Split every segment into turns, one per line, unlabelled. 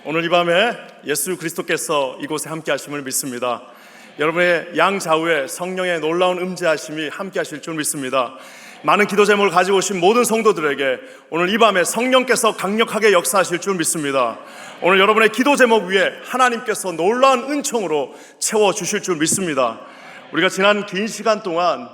오늘 이 밤에 예수 그리스도께서 이곳에 함께 하심을 믿습니다. 여러분의 양좌우에 성령의 놀라운 임재하심이 함께 하실 줄 믿습니다. 많은 기도 제목을 가지고 오신 모든 성도들에게 오늘 이 밤에 성령께서 강력하게 역사하실 줄 믿습니다. 오늘 여러분의 기도 제목 위에 하나님께서 놀라운 은총으로 채워주실 줄 믿습니다. 우리가 지난 긴 시간 동안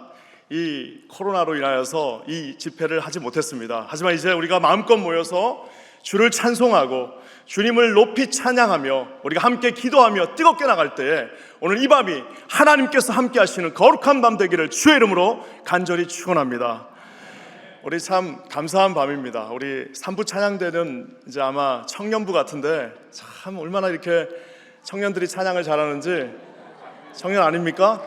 이 코로나로 인하여서 이 집회를 하지 못했습니다. 하지만 이제 우리가 마음껏 모여서 주를 찬송하고 주님을 높이 찬양하며 우리가 함께 기도하며 뜨겁게 나갈 때에 오늘 이 밤이 하나님께서 함께 하시는 거룩한 밤 되기를 주의 이름으로 간절히 축원합니다. 우리 참 감사한 밤입니다. 우리 3부 찬양대는 이제 아마 청년부 같은데 참 얼마나 이렇게 청년들이 찬양을 잘하는지. 청년 아닙니까?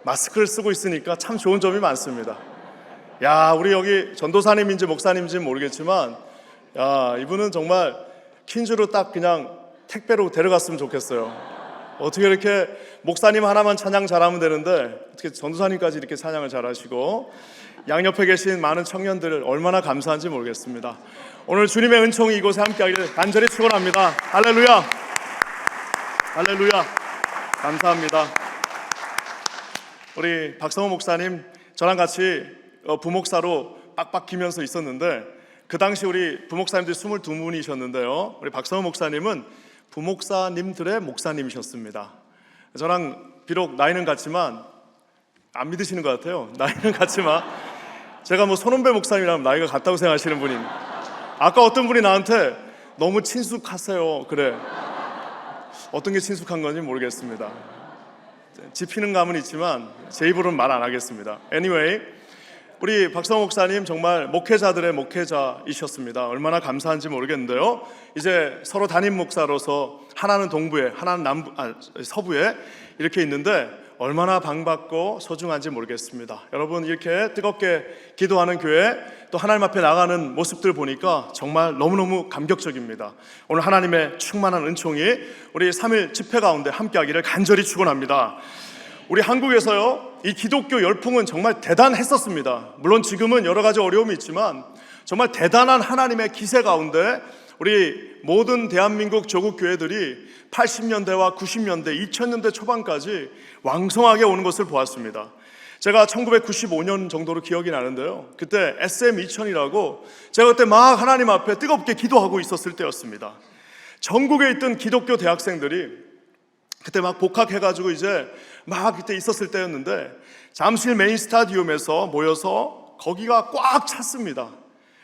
마스크를 쓰고 있으니까 참 좋은 점이 많습니다. 야, 우리 여기 전도사님인지 목사님인지는 모르겠지만 이분은 정말 퀸즈로 딱 그냥 택배로 데려갔으면 좋겠어요. 어떻게 이렇게 목사님 하나만 찬양 잘하면 되는데 어떻게 전도사님까지 이렇게 찬양을 잘하시고, 양옆에 계신 많은 청년들 얼마나 감사한지 모르겠습니다. 오늘 주님의 은총이 이곳에 함께하기를 간절히 축원합니다. 할렐루야, 할렐루야, 감사합니다. 우리 박성호 목사님 저랑 같이 부목사로 빡빡 기면서 있었는데, 그 당시 우리 부목사님들이 22분이셨는데요 우리 박성호 목사님은 부목사님들의 목사님이셨습니다. 저랑 비록 나이는 같지만, 안 믿으시는 것 같아요. 나이는 같지만 제가 뭐 손원배 목사님이랑 나이가 같다고 생각하시는 분이, 아까 어떤 분이 나한테 너무 친숙하세요. 그래, 어떤 게 친숙한 건지 모르겠습니다. 짚히는 감은 있지만 제 입으로는 말 안 하겠습니다. Anyway, 우리 박성호 목사님 정말 목회자들의 목회자이셨습니다. 얼마나 감사한지 모르겠는데요, 이제 서로 담임 목사로서 하나는 동부에 하나는 서부에 이렇게 있는데 얼마나 방받고 소중한지 모르겠습니다. 여러분, 이렇게 뜨겁게 기도하는 교회, 또 하나님 앞에 나가는 모습들 보니까 정말 너무너무 감격적입니다. 오늘 하나님의 충만한 은총이 우리 3일 집회 가운데 함께하기를 간절히 축원합니다. 우리 한국에서요, 이 기독교 열풍은 정말 대단했었습니다. 물론 지금은 여러 가지 어려움이 있지만 정말 대단한 하나님의 기세 가운데 우리 모든 대한민국 조국 교회들이 80년대와 90년대, 2000년대 초반까지 왕성하게 오는 것을 보았습니다. 제가 1995년 정도로 기억이 나는데요, 그때 SM2000이라고 제가 그때 막 하나님 앞에 뜨겁게 기도하고 있었을 때였습니다. 전국에 있던 기독교 대학생들이 그때 막 복학해가지고 이제 막 그때 있었을 때였는데, 잠실 메인 스타디움에서 모여서 거기가 꽉 찼습니다.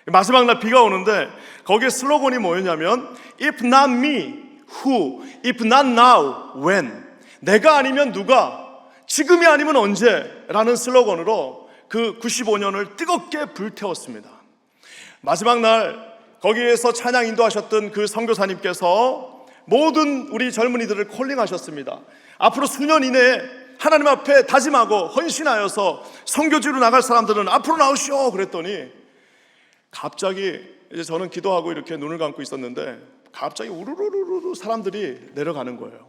마지막 날 비가 오는데 거기에 슬로건이 뭐였냐면 If not me, who? If not now, when? 내가 아니면 누가? 지금이 아니면 언제? 라는 슬로건으로 그 95년을 뜨겁게 불태웠습니다. 마지막 날 거기에서 찬양 인도하셨던 그 선교사님께서 모든 우리 젊은이들을 콜링하셨습니다. 앞으로 수년 이내에 하나님 앞에 다짐하고 헌신하여서 선교지로 나갈 사람들은 앞으로 나오시오 그랬더니, 갑자기 이제 저는 기도하고 이렇게 눈을 감고 있었는데 갑자기 우르르르르 사람들이 내려가는 거예요.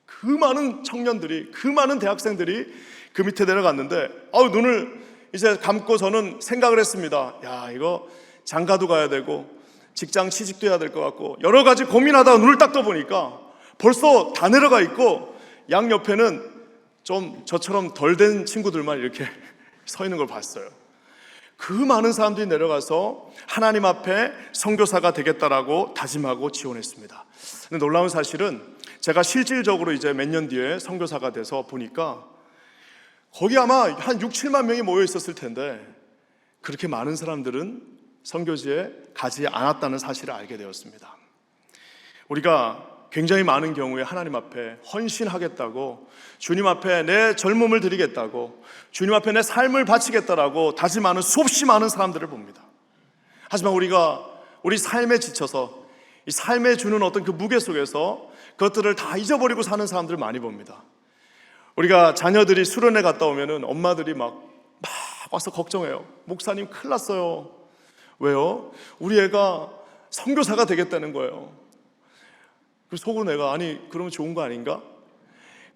그 많은 청년들이, 그 많은 대학생들이 그 밑에 내려갔는데 눈을 이제 감고 저는 생각을 했습니다. 야, 이거 장가도 가야 되고 직장 취직도 해야 될 것 같고 여러 가지 고민하다가 눈을 딱 떠보니까 벌써 다 내려가 있고 양옆에는 좀 저처럼 덜 된 친구들만 이렇게 서 있는 걸 봤어요. 그 많은 사람들이 내려가서 하나님 앞에 선교사가 되겠다라고 다짐하고 지원했습니다. 근데 놀라운 사실은 제가 실질적으로 이제 몇 년 뒤에 선교사가 돼서 보니까 거기 아마 한 6, 7만 명이 모여 있었을 텐데 그렇게 많은 사람들은 선교지에 가지 않았다는 사실을 알게 되었습니다. 우리가 굉장히 많은 경우에 하나님 앞에 헌신하겠다고, 주님 앞에 내 젊음을 드리겠다고, 주님 앞에 내 삶을 바치겠다라고 다짐하는 수없이 많은 사람들을 봅니다. 하지만 우리가 우리 삶에 지쳐서 이 삶에 주는 어떤 그 무게 속에서 그것들을 다 잊어버리고 사는 사람들을 많이 봅니다. 우리가 자녀들이 수련회 갔다 오면은 엄마들이 막 와서 걱정해요. 목사님 큰일 났어요. 왜요? 우리 애가 선교사가 되겠다는 거예요. 그래서 속으로 내가, 아니 그러면 좋은 거 아닌가?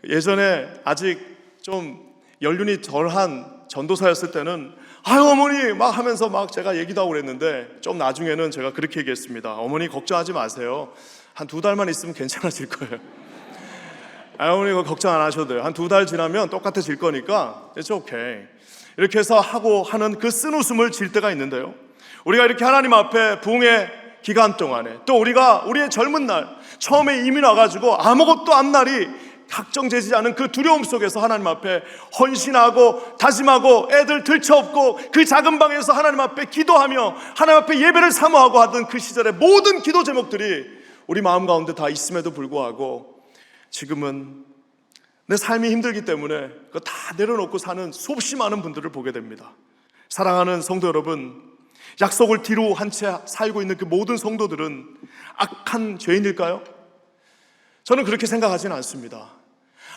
예전에 아직 좀 연륜이 덜한 전도사였을 때는 아유 어머니 막 하면서 막 제가 얘기도 하고 그랬는데, 좀 나중에는 제가 그렇게 얘기했습니다. 어머니 걱정하지 마세요. 한 2달만 있으면 괜찮아질 거예요. 어머니 이거 걱정 안 하셔도 돼요. 한 2달 지나면 똑같아질 거니까 it's okay. 이렇게 해서 하고 하는 그 쓴웃음을 질 때가 있는데요, 우리가 이렇게 하나님 앞에 부흥의 기간 동안에, 또 우리가 우리의 젊은 날 처음에 이민 와가지고 아무것도 앞날이 확정되지 않은 그 두려움 속에서 하나님 앞에 헌신하고 다짐하고 애들 들쳐업고 그 작은 방에서 하나님 앞에 기도하며 하나님 앞에 예배를 사모하고 하던 그 시절의 모든 기도 제목들이 우리 마음 가운데 다 있음에도 불구하고 지금은 내 삶이 힘들기 때문에 그거 다 내려놓고 사는 수없이 많은 분들을 보게 됩니다. 사랑하는 성도 여러분, 약속을 뒤로 한 채 살고 있는 그 모든 성도들은 악한 죄인일까요? 저는 그렇게 생각하지는 않습니다.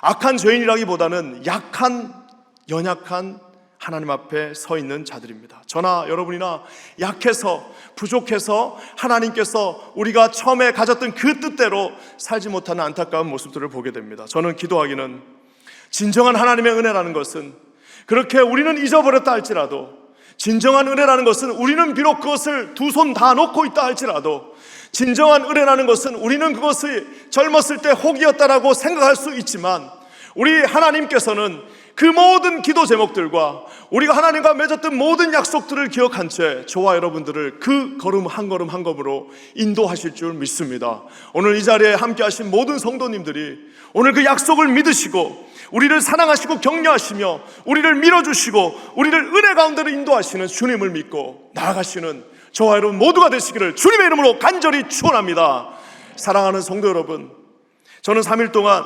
악한 죄인이라기보다는 약한, 연약한 하나님 앞에 서 있는 자들입니다. 저나 여러분이나 약해서, 부족해서 하나님께서 우리가 처음에 가졌던 그 뜻대로 살지 못하는 안타까운 모습들을 보게 됩니다. 저는 기도하기는 진정한 하나님의 은혜라는 것은 그렇게 우리는 잊어버렸다 할지라도, 진정한 은혜라는 것은 우리는 비록 그것을 두 손 다 놓고 있다 할지라도, 진정한 은혜라는 것은 우리는 그것을 젊었을 때 혹이었다라고 생각할 수 있지만, 우리 하나님께서는 그 모든 기도 제목들과 우리가 하나님과 맺었던 모든 약속들을 기억한 채 저와 여러분들을 그 걸음 한 걸음 한 걸음으로 인도하실 줄 믿습니다. 오늘 이 자리에 함께 하신 모든 성도님들이 오늘 그 약속을 믿으시고 우리를 사랑하시고 격려하시며 우리를 밀어주시고 우리를 은혜 가운데로 인도하시는 주님을 믿고 나아가시는 저와 여러분 모두가 되시기를 주님의 이름으로 간절히 축원합니다. 사랑하는 성도 여러분, 저는 3일 동안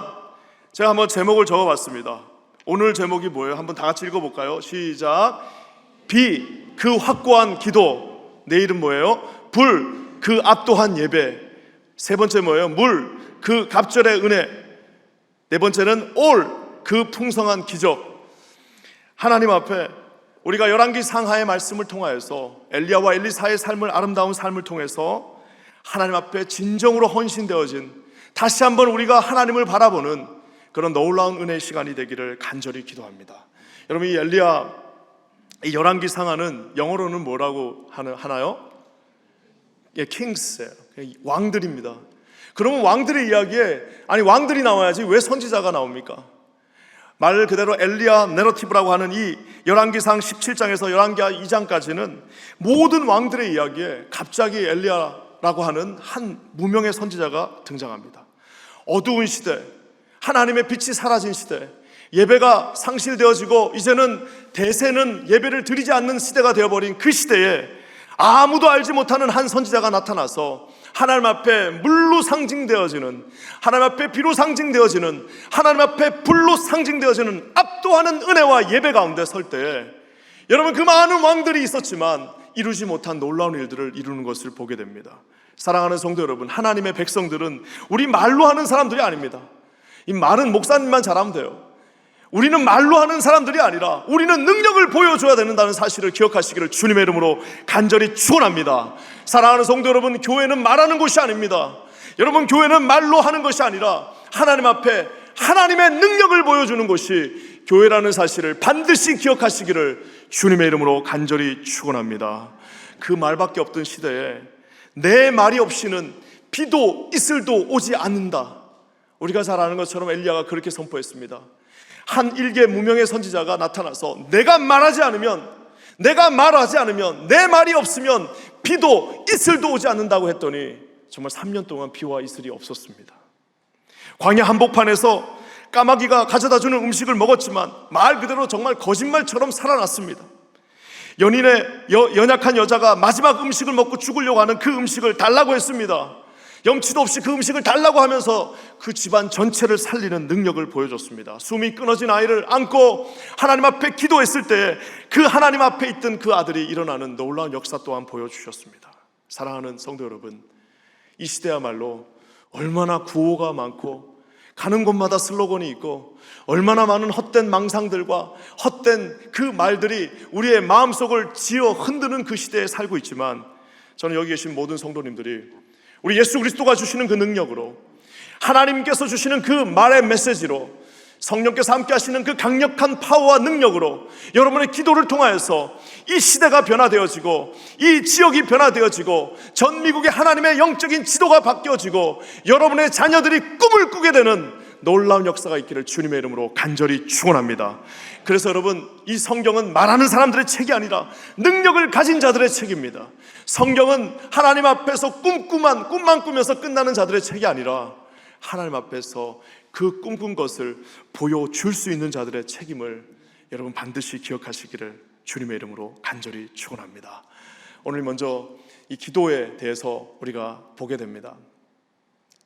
제가 한번 제목을 적어봤습니다. 오늘 제목이 뭐예요? 한번 다 같이 읽어볼까요? 시작. 비, 그 확고한 기도. 내일은 뭐예요? 불, 그 압도한 예배. 세 번째 뭐예요? 물, 그 갑절의 은혜. 네 번째는 올, 그 풍성한 기적. 하나님 앞에 우리가 열왕기 상하의 말씀을 통하여서 엘리야와 엘리사의 삶을, 아름다운 삶을 통해서 하나님 앞에 진정으로 헌신되어진, 다시 한번 우리가 하나님을 바라보는 그런 놀라운 은혜의 시간이 되기를 간절히 기도합니다. 여러분, 이 엘리야, 이 열왕기 상하는 영어로는 뭐라고 하나요? 예, 킹스예요. 왕들입니다. 그러면 왕들의 이야기에, 아니 왕들이 나와야지 왜 선지자가 나옵니까? 말 그대로 엘리야 내러티브라고 하는 이 열왕기상 17장에서 열왕기 2장까지는 모든 왕들의 이야기에 갑자기 엘리야라고 하는 한 무명의 선지자가 등장합니다. 어두운 시대, 하나님의 빛이 사라진 시대, 예배가 상실되어지고 이제는 대세는 예배를 드리지 않는 시대가 되어버린 그 시대에 아무도 알지 못하는 한 선지자가 나타나서 하나님 앞에 물로 상징되어지는, 하나님 앞에 비로 상징되어지는, 하나님 앞에 불로 상징되어지는 압도하는 은혜와 예배 가운데 설 때에 여러분, 그 많은 왕들이 있었지만 이루지 못한 놀라운 일들을 이루는 것을 보게 됩니다. 사랑하는 성도 여러분, 하나님의 백성들은 우리 말로 하는 사람들이 아닙니다. 이 말은 목사님만 잘하면 돼요. 우리는 말로 하는 사람들이 아니라 우리는 능력을 보여줘야 된다는 사실을 기억하시기를 주님의 이름으로 간절히 축원합니다. 사랑하는 성도 여러분, 교회는 말하는 곳이 아닙니다. 여러분, 교회는 말로 하는 것이 아니라 하나님 앞에 하나님의 능력을 보여주는 곳이 교회라는 사실을 반드시 기억하시기를 주님의 이름으로 간절히 축원합니다. 그 말밖에 없던 시대에 내 말이 없이는 비도 이슬도 오지 않는다. 우리가 잘 아는 것처럼 엘리야가 그렇게 선포했습니다. 한 일개 무명의 선지자가 나타나서 내가 말하지 않으면, 내 말이 없으면 비도 이슬도 오지 않는다고 했더니 정말 3년 동안 비와 이슬이 없었습니다. 광야 한복판에서 까마귀가 가져다주는 음식을 먹었지만 말 그대로 정말 거짓말처럼 살아났습니다. 연약한 여자가 마지막 음식을 먹고 죽으려고 하는 그 음식을 달라고 했습니다. 염치도 없이 그 음식을 달라고 하면서 그 집안 전체를 살리는 능력을 보여줬습니다. 숨이 끊어진 아이를 안고 하나님 앞에 기도했을 때 그 하나님 앞에 있던 그 아들이 일어나는 놀라운 역사 또한 보여주셨습니다. 사랑하는 성도 여러분, 이 시대야말로 얼마나 구호가 많고 가는 곳마다 슬로건이 있고 얼마나 많은 헛된 망상들과 헛된 그 말들이 우리의 마음속을 지어 흔드는 그 시대에 살고 있지만, 저는 여기 계신 모든 성도님들이 우리 예수 그리스도가 주시는 그 능력으로, 하나님께서 주시는 그 말의 메시지로 성령께서 함께 하시는 그 강력한 파워와 능력으로 여러분의 기도를 통하여서 이 시대가 변화되어지고 이 지역이 변화되어지고 전 미국의 하나님의 영적인 지도가 바뀌어지고 여러분의 자녀들이 꿈을 꾸게 되는 놀라운 역사가 있기를 주님의 이름으로 간절히 축원합니다. 그래서 여러분, 이 성경은 말하는 사람들의 책이 아니라 능력을 가진 자들의 책입니다. 성경은 하나님 앞에서 꿈만 꾸면서 끝나는 자들의 책이 아니라 하나님 앞에서 그 꿈꾼 것을 보여줄 수 있는 자들의 책임을 여러분 반드시 기억하시기를 주님의 이름으로 간절히 축원합니다. 오늘 먼저 이 기도에 대해서 우리가 보게 됩니다.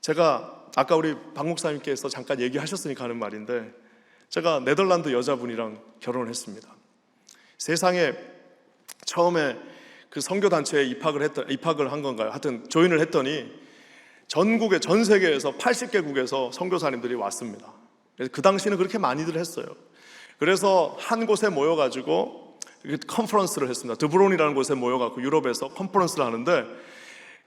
제가 아까 우리 박 목사님께서 잠깐 얘기하셨으니까 하는 말인데, 제가 네덜란드 여자분이랑 결혼을 했습니다. 세상에 처음에 그 선교단체에 입학을 한 건가요? 하여튼 조인을 했더니 전국에, 전 세계에서 80개국에서 선교사님들이 왔습니다. 그래서 그 당시는 그렇게 많이들 했어요. 그래서 한 곳에 모여가지고 컨퍼런스를 했습니다. 드브론이라는 곳에 모여가지고 유럽에서 컨퍼런스를 하는데,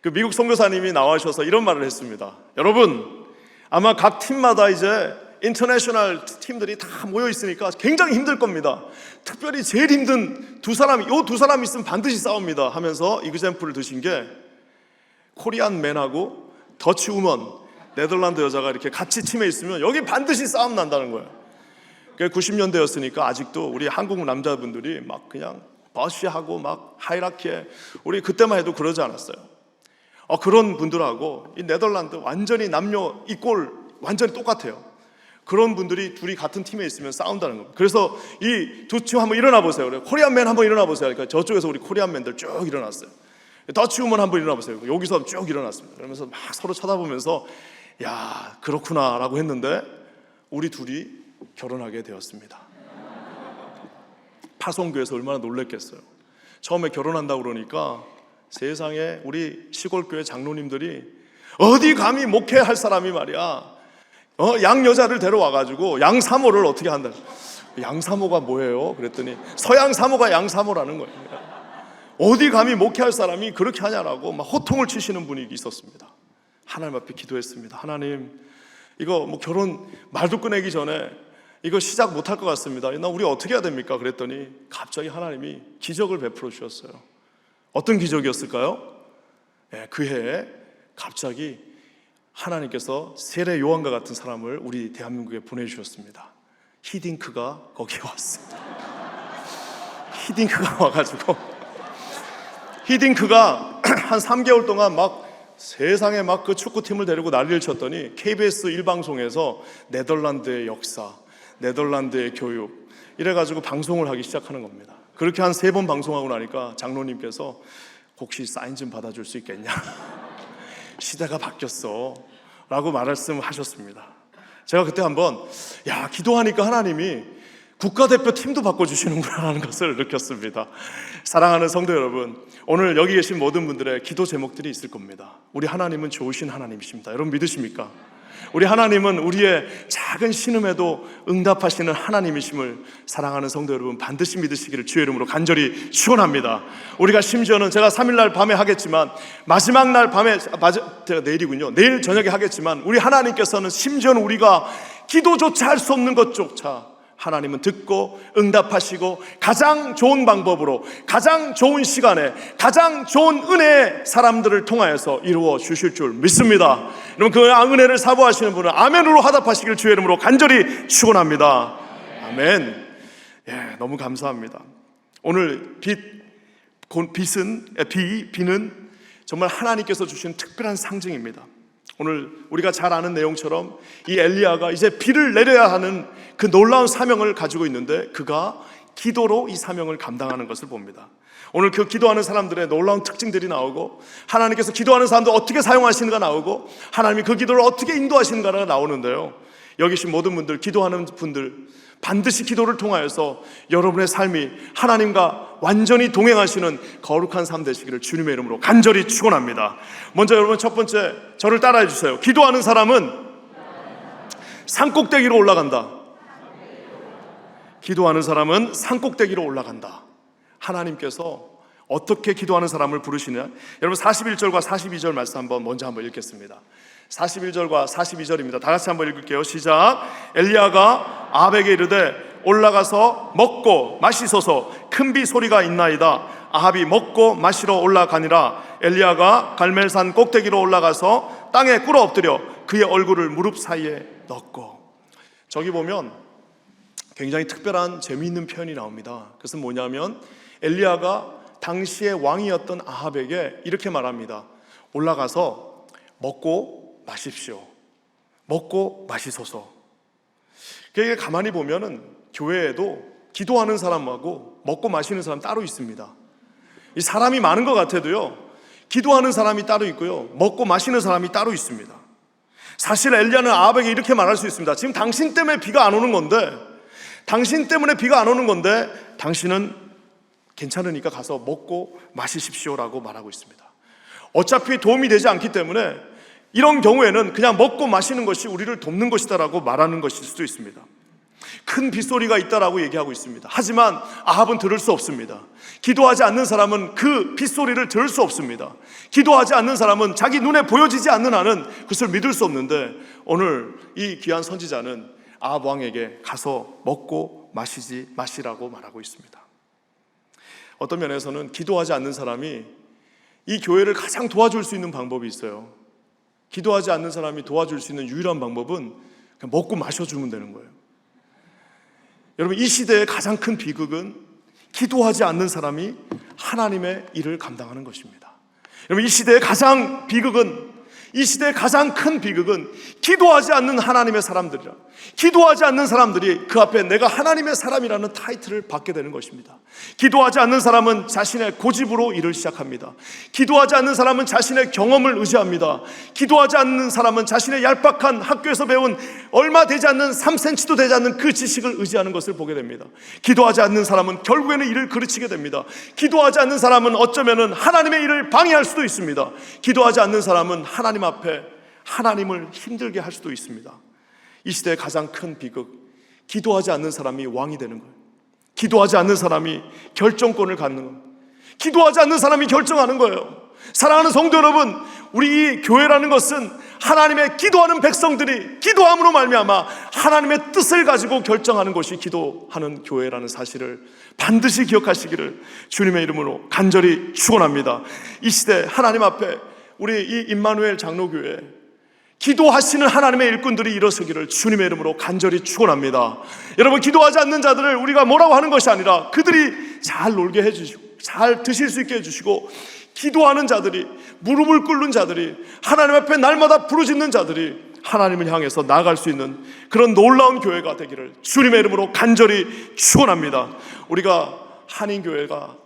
그 미국 선교사님이 나와셔서 이런 말을 했습니다. 여러분, 아마 각 팀마다 이제 인터내셔널 팀들이 다 모여 있으니까 굉장히 힘들 겁니다. 특별히 제일 힘든 두 사람이, 요 두 사람이 있으면 반드시 싸웁니다 하면서 이그젬플을 드신 게, 코리안 맨하고 더치 우먼, 네덜란드 여자가 이렇게 같이 팀에 있으면 여기 반드시 싸움 난다는 거예요. 90년대였으니까 아직도 우리 한국 남자분들이 막 그냥 버시하고 막 하이라키에, 우리 그때만 해도 그러지 않았어요. 그런 분들하고 이 네덜란드 완전히 남녀 이꼴 완전히 똑같아요. 그런 분들이 둘이 같은 팀에 있으면 싸운다는 겁니다. 그래서 이 두 팀 한번 일어나 보세요. 그래, 코리안맨 한번 일어나 보세요. 그러니까 저쪽에서 우리 코리안맨들 쭉 일어났어요. 더치우먼 한번 일어나 보세요. 여기서 쭉 일어났습니다. 그러면서 막 서로 쳐다보면서 야, 그렇구나 라고 했는데 우리 둘이 결혼하게 되었습니다. 파송교회에서 얼마나 놀랬겠어요. 처음에 결혼한다고 그러니까 세상에 우리 시골교회 장로님들이 어디 감히 목회할 사람이 말이야, 양여자를 데려와가지고 양사모를 어떻게 한다. 양사모가 뭐예요? 그랬더니 서양사모가 양사모라는 거예요. 어디 감히 목회할 사람이 그렇게 하냐라고 막 호통을 치시는 분이 있었습니다. 하나님 앞에 기도했습니다. 하나님, 이거 뭐 결혼 말도 꺼내기 전에 이거 시작 못할 것 같습니다. 나 우리 어떻게 해야 됩니까? 그랬더니 갑자기 하나님이 기적을 베풀어 주셨어요. 어떤 기적이었을까요? 그 해에 갑자기 하나님께서 세례 요한과 같은 사람을 우리 대한민국에 보내주셨습니다. 히딩크가 거기에 왔습니다. 히딩크가 와가지고 히딩크가 한 3개월 동안 막 세상에 막 그 축구팀을 데리고 난리를 쳤더니 KBS 1방송에서 네덜란드의 역사, 네덜란드의 교육 이래가지고 방송을 하기 시작하는 겁니다. 그렇게 한 3번 방송하고 나니까 장로님께서 혹시 사인 좀 받아줄 수 있겠냐? 시대가 바뀌었어 라고 말씀하셨습니다. 제가 그때 한번 기도하니까 하나님이 국가대표 팀도 바꿔주시는구나라는 것을 느꼈습니다. 사랑하는 성도 여러분, 오늘 여기 계신 모든 분들의 기도 제목들이 있을 겁니다. 우리 하나님은 좋으신 하나님이십니다. 여러분 믿으십니까? 우리 하나님은 우리의 작은 신음에도 응답하시는 하나님이심을 사랑하는 성도 여러분 반드시 믿으시기를 주의 이름으로 간절히 축원합니다. 우리가 심지어는 제가 3일날 밤에 하겠지만 마지막 날 밤에, 제가 내일이군요. 내일 저녁에 하겠지만 우리 하나님께서는 심지어는 우리가 기도조차 할 수 없는 것조차 하나님은 듣고 응답하시고 가장 좋은 방법으로 가장 좋은 시간에 가장 좋은 은혜의 사람들을 통하여서 이루어 주실 줄 믿습니다. 여러분 그 은혜를 사모하시는 분은 아멘으로 화답하시길 주의 이름으로 간절히 축원합니다. 아멘. 너무 감사합니다. 오늘 비는 정말 하나님께서 주신 특별한 상징입니다. 오늘 우리가 잘 아는 내용처럼 이 엘리야가 이제 비를 내려야 하는 그 놀라운 사명을 가지고 있는데 그가 기도로 이 사명을 감당하는 것을 봅니다. 오늘 그 기도하는 사람들의 놀라운 특징들이 나오고 하나님께서 기도하는 사람들 어떻게 사용하시는가 나오고 하나님이 그 기도를 어떻게 인도하시는가가 나오는데요, 여기 계신 모든 분들, 기도하는 분들 반드시 기도를 통하여서 여러분의 삶이 하나님과 완전히 동행하시는 거룩한 삶 되시기를 주님의 이름으로 간절히 축원합니다. 먼저 여러분 첫 번째, 저를 따라해 주세요. 기도하는 사람은 산꼭대기로 올라간다. 기도하는 사람은 산꼭대기로 올라간다. 하나님께서 어떻게 기도하는 사람을 부르시냐? 여러분 41절과 42절 말씀 먼저 한번 읽겠습니다. 41절과 42절입니다. 다 같이 한번 읽을게요. 시작. 엘리야가 아합에게 이르되 올라가서 먹고 마시소서. 큰 비 소리가 있나이다. 아합이 먹고 마시러 올라가니라. 엘리야가 갈멜산 꼭대기로 올라가서 땅에 꿇어 엎드려 그의 얼굴을 무릎 사이에 넣고. 저기 보면 굉장히 특별한 재미있는 표현이 나옵니다. 그것은 뭐냐면 엘리야가 당시의 왕이었던 아합에게 이렇게 말합니다. 올라가서 먹고 마십시오. 먹고 마시소서. 그게 가만히 보면은 교회에도 기도하는 사람하고 먹고 마시는 사람 따로 있습니다. 이 사람이 많은 것 같아도요, 기도하는 사람이 따로 있고요, 먹고 마시는 사람이 따로 있습니다. 사실 엘리야는 아합에게 이렇게 말할 수 있습니다. 지금 당신 때문에 비가 안 오는 건데, 당신 때문에 비가 안 오는 건데 당신은 괜찮으니까 가서 먹고 마시십시오라고 말하고 있습니다. 어차피 도움이 되지 않기 때문에 이런 경우에는 그냥 먹고 마시는 것이 우리를 돕는 것이다라고 말하는 것일 수도 있습니다. 큰 빗소리가 있다라고 얘기하고 있습니다. 하지만 아합은 들을 수 없습니다. 기도하지 않는 사람은 그 빗소리를 들을 수 없습니다. 기도하지 않는 사람은 자기 눈에 보여지지 않는 한은 그것을 믿을 수 없는데, 오늘 이 귀한 선지자는 아합 왕에게 가서 먹고 마시라고 말하고 있습니다. 어떤 면에서는 기도하지 않는 사람이 이 교회를 가장 도와줄 수 있는 방법이 있어요. 기도하지 않는 사람이 도와줄 수 있는 유일한 방법은 그냥 먹고 마셔주면 되는 거예요. 여러분, 이 시대의 가장 큰 비극은 기도하지 않는 사람이 하나님의 일을 감당하는 것입니다. 여러분, 이 시대의 가장 큰 비극은 기도하지 않는 하나님의 사람들이라. 기도하지 않는 사람들이 그 앞에 내가 하나님의 사람이라는 타이틀을 받게 되는 것입니다. 기도하지 않는 사람은 자신의 고집으로 일을 시작합니다. 기도하지 않는 사람은 자신의 경험을 의지합니다. 기도하지 않는 사람은 자신의 얄팍한 학교에서 배운 얼마 되지 않는 3cm도 되지 않는 그 지식을 의지하는 것을 보게 됩니다. 기도하지 않는 사람은 결국에는 일을 그르치게 됩니다. 기도하지 않는 사람은 어쩌면은 하나님의 일을 방해할 수도 있습니다. 기도하지 않는 사람은 하나님 앞에 하나님을 힘들게 할 수도 있습니다. 이 시대의 가장 큰 비극, 기도하지 않는 사람이 왕이 되는 거예요. 기도하지 않는 사람이 결정권을 갖는 거예요. 기도하지 않는 사람이 결정하는 거예요. 사랑하는 성도 여러분, 우리 이 교회라는 것은 하나님의 기도하는 백성들이 기도함으로 말미암아 하나님의 뜻을 가지고 결정하는 것이 기도하는 교회라는 사실을 반드시 기억하시기를 주님의 이름으로 간절히 축원합니다. 이 시대 하나님 앞에 우리 이 임마누엘 장로교회 기도하시는 하나님의 일꾼들이 일어서기를 주님의 이름으로 간절히 축원합니다. 여러분, 기도하지 않는 자들을 우리가 뭐라고 하는 것이 아니라 그들이 잘 놀게 해주시고 잘 드실 수 있게 해주시고, 기도하는 자들이, 무릎을 꿇는 자들이, 하나님 앞에 날마다 부르짖는 자들이 하나님을 향해서 나아갈 수 있는 그런 놀라운 교회가 되기를 주님의 이름으로 간절히 축원합니다. 우리가 한인교회가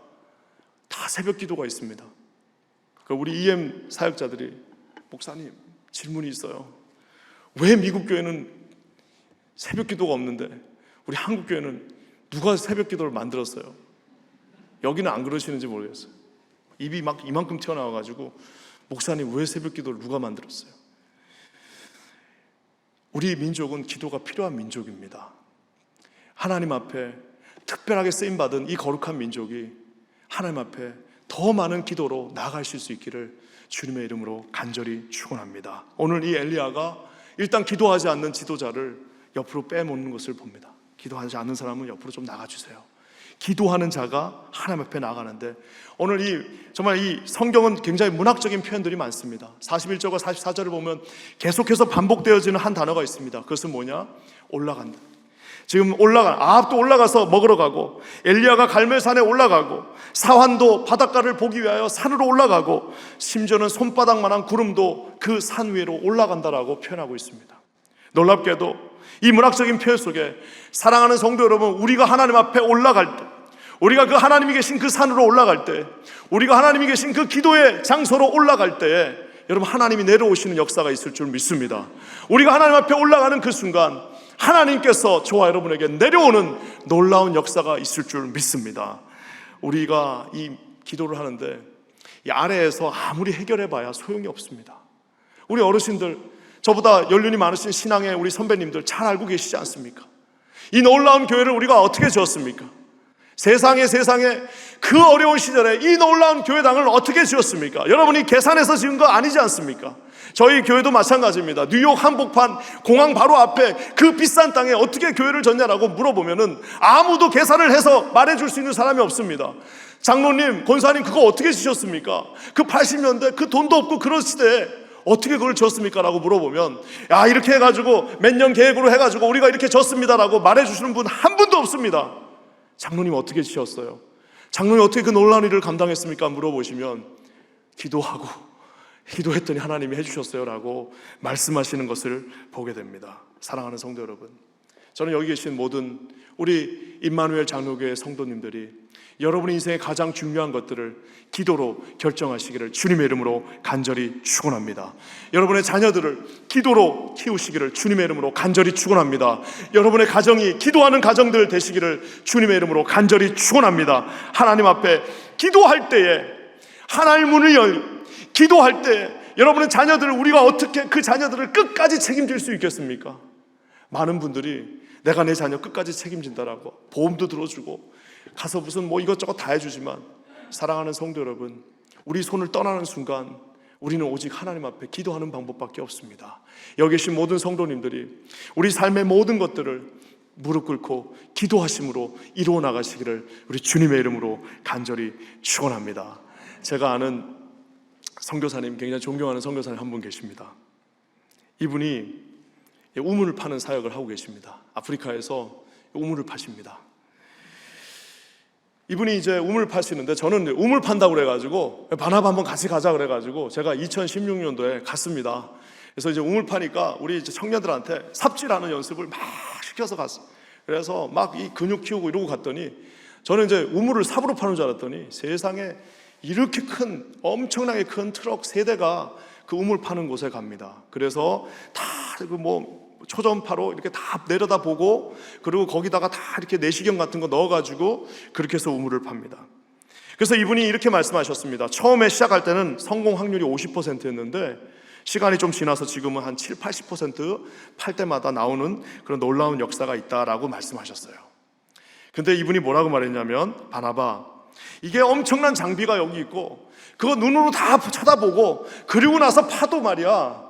다 새벽 기도가 있습니다. 우리 EM 사역자들이, 목사님 질문이 있어요. 왜 미국 교회는 새벽 기도가 없는데 우리 한국 교회는 누가 새벽 기도를 만들었어요? 여기는 안 그러시는지 모르겠어요. 입이 막 이만큼 튀어나와가지고, 목사님 왜 새벽 기도를 누가 만들었어요? 우리 민족은 기도가 필요한 민족입니다. 하나님 앞에 특별하게 쓰임받은 이 거룩한 민족이 하나님 앞에 더 많은 기도로 나아가실 수 있기를 주님의 이름으로 간절히 축원합니다. 오늘 이 엘리야가 일단 기도하지 않는 지도자를 옆으로 빼놓는 것을 봅니다. 기도하지 않는 사람은 옆으로 좀 나가주세요. 기도하는 자가 하나님 앞에 나가는데, 오늘 정말 이 성경은 굉장히 문학적인 표현들이 많습니다. 41절과 44절을 보면 계속해서 반복되어지는 한 단어가 있습니다. 그것은 뭐냐? 올라간다. 지금 아합도 올라가서 먹으러 가고, 엘리야가 갈멜산에 올라가고, 사환도 바닷가를 보기 위하여 산으로 올라가고, 심지어는 손바닥만한 구름도 그 산 위로 올라간다라고 표현하고 있습니다. 놀랍게도 이 문학적인 표현 속에 사랑하는 성도 여러분, 우리가 하나님 앞에 올라갈 때, 우리가 그 하나님이 계신 그 산으로 올라갈 때, 우리가 하나님이 계신 그 기도의 장소로 올라갈 때에 여러분, 하나님이 내려오시는 역사가 있을 줄 믿습니다. 우리가 하나님 앞에 올라가는 그 순간 하나님께서 저와 여러분에게 내려오는 놀라운 역사가 있을 줄 믿습니다. 우리가 이 기도를 하는데 이 아래에서 아무리 해결해봐야 소용이 없습니다. 우리 어르신들, 저보다 연륜이 많으신 신앙의 우리 선배님들 잘 알고 계시지 않습니까? 이 놀라운 교회를 우리가 어떻게 지었습니까? 세상에 그 어려운 시절에 이 놀라운 교회당을 어떻게 지었습니까? 여러분이 계산해서 지은 거 아니지 않습니까? 저희 교회도 마찬가지입니다. 뉴욕 한복판 공항 바로 앞에 그 비싼 땅에 어떻게 교회를 졌냐라고 물어보면은 아무도 계산을 해서 말해줄 수 있는 사람이 없습니다. 장로님, 권사님, 그거 어떻게 지셨습니까? 그 80년대 그 돈도 없고 그런 시대에 어떻게 그걸 졌습니까? 라고 물어보면, 야, 이렇게 해가지고 몇 년 계획으로 해가지고 우리가 이렇게 졌습니다라고 말해주시는 분 한 분도 없습니다. 장로님 어떻게 지셨어요? 장로님 어떻게 그 놀라운 일을 감당했습니까? 물어보시면 기도했더니 하나님이 해주셨어요 라고 말씀하시는 것을 보게 됩니다. 사랑하는 성도 여러분, 저는 여기 계신 모든 우리 임마누엘 장로교회 성도님들이 여러분의 인생의 가장 중요한 것들을 기도로 결정하시기를 주님의 이름으로 간절히 축원합니다. 여러분의 자녀들을 기도로 키우시기를 주님의 이름으로 간절히 축원합니다. 여러분의 가정이 기도하는 가정들 되시기를 주님의 이름으로 간절히 축원합니다. 하나님 앞에 기도할 때에 하나님 문을 기도할 때 여러분의 자녀들을 우리가 어떻게 그 자녀들을 끝까지 책임질 수 있겠습니까? 많은 분들이 내가 내 자녀 끝까지 책임진다라고 보험도 들어주고 가서 무슨 이것저것 다 해주지만, 사랑하는 성도 여러분, 우리 손을 떠나는 순간 우리는 오직 하나님 앞에 기도하는 방법밖에 없습니다. 여기 계신 모든 성도님들이 우리 삶의 모든 것들을 무릎 꿇고 기도하심으로 이루어 나가시기를 우리 주님의 이름으로 간절히 축원합니다. 제가 아는 선교사님, 굉장히 존경하는 선교사님 한 분 계십니다. 이분이 우물을 파는 사역을 하고 계십니다. 아프리카에서 우물을 파십니다. 이분이 이제 우물 파시는데, 저는 우물 판다고 그래가지고 바나바 한번 같이 가자 그래가지고 제가 2016년도에 갔습니다. 그래서 이제 우물 파니까 우리 이제 청년들한테 삽질하는 연습을 막 시켜서 갔어요. 그래서 막 이 근육 키우고 이러고 갔더니, 저는 이제 우물을 삽으로 파는 줄 알았더니 세상에 이렇게 큰, 엄청나게 큰 트럭 3대가 그 우물 파는 곳에 갑니다. 그래서 다 초전파로 이렇게 다 내려다보고, 그리고 거기다가 다 이렇게 내시경 같은 거 넣어가지고 그렇게 해서 우물을 팝니다. 그래서 이분이 이렇게 말씀하셨습니다. 처음에 시작할 때는 성공 확률이 50%였는데 시간이 좀 지나서 지금은 한 7, 80% 팔 때마다 나오는 그런 놀라운 역사가 있다라고 말씀하셨어요. 근데 이분이 뭐라고 말했냐면, 바나바, 이게 엄청난 장비가 여기 있고 그거 눈으로 다 쳐다보고 그리고 나서 파도 말이야,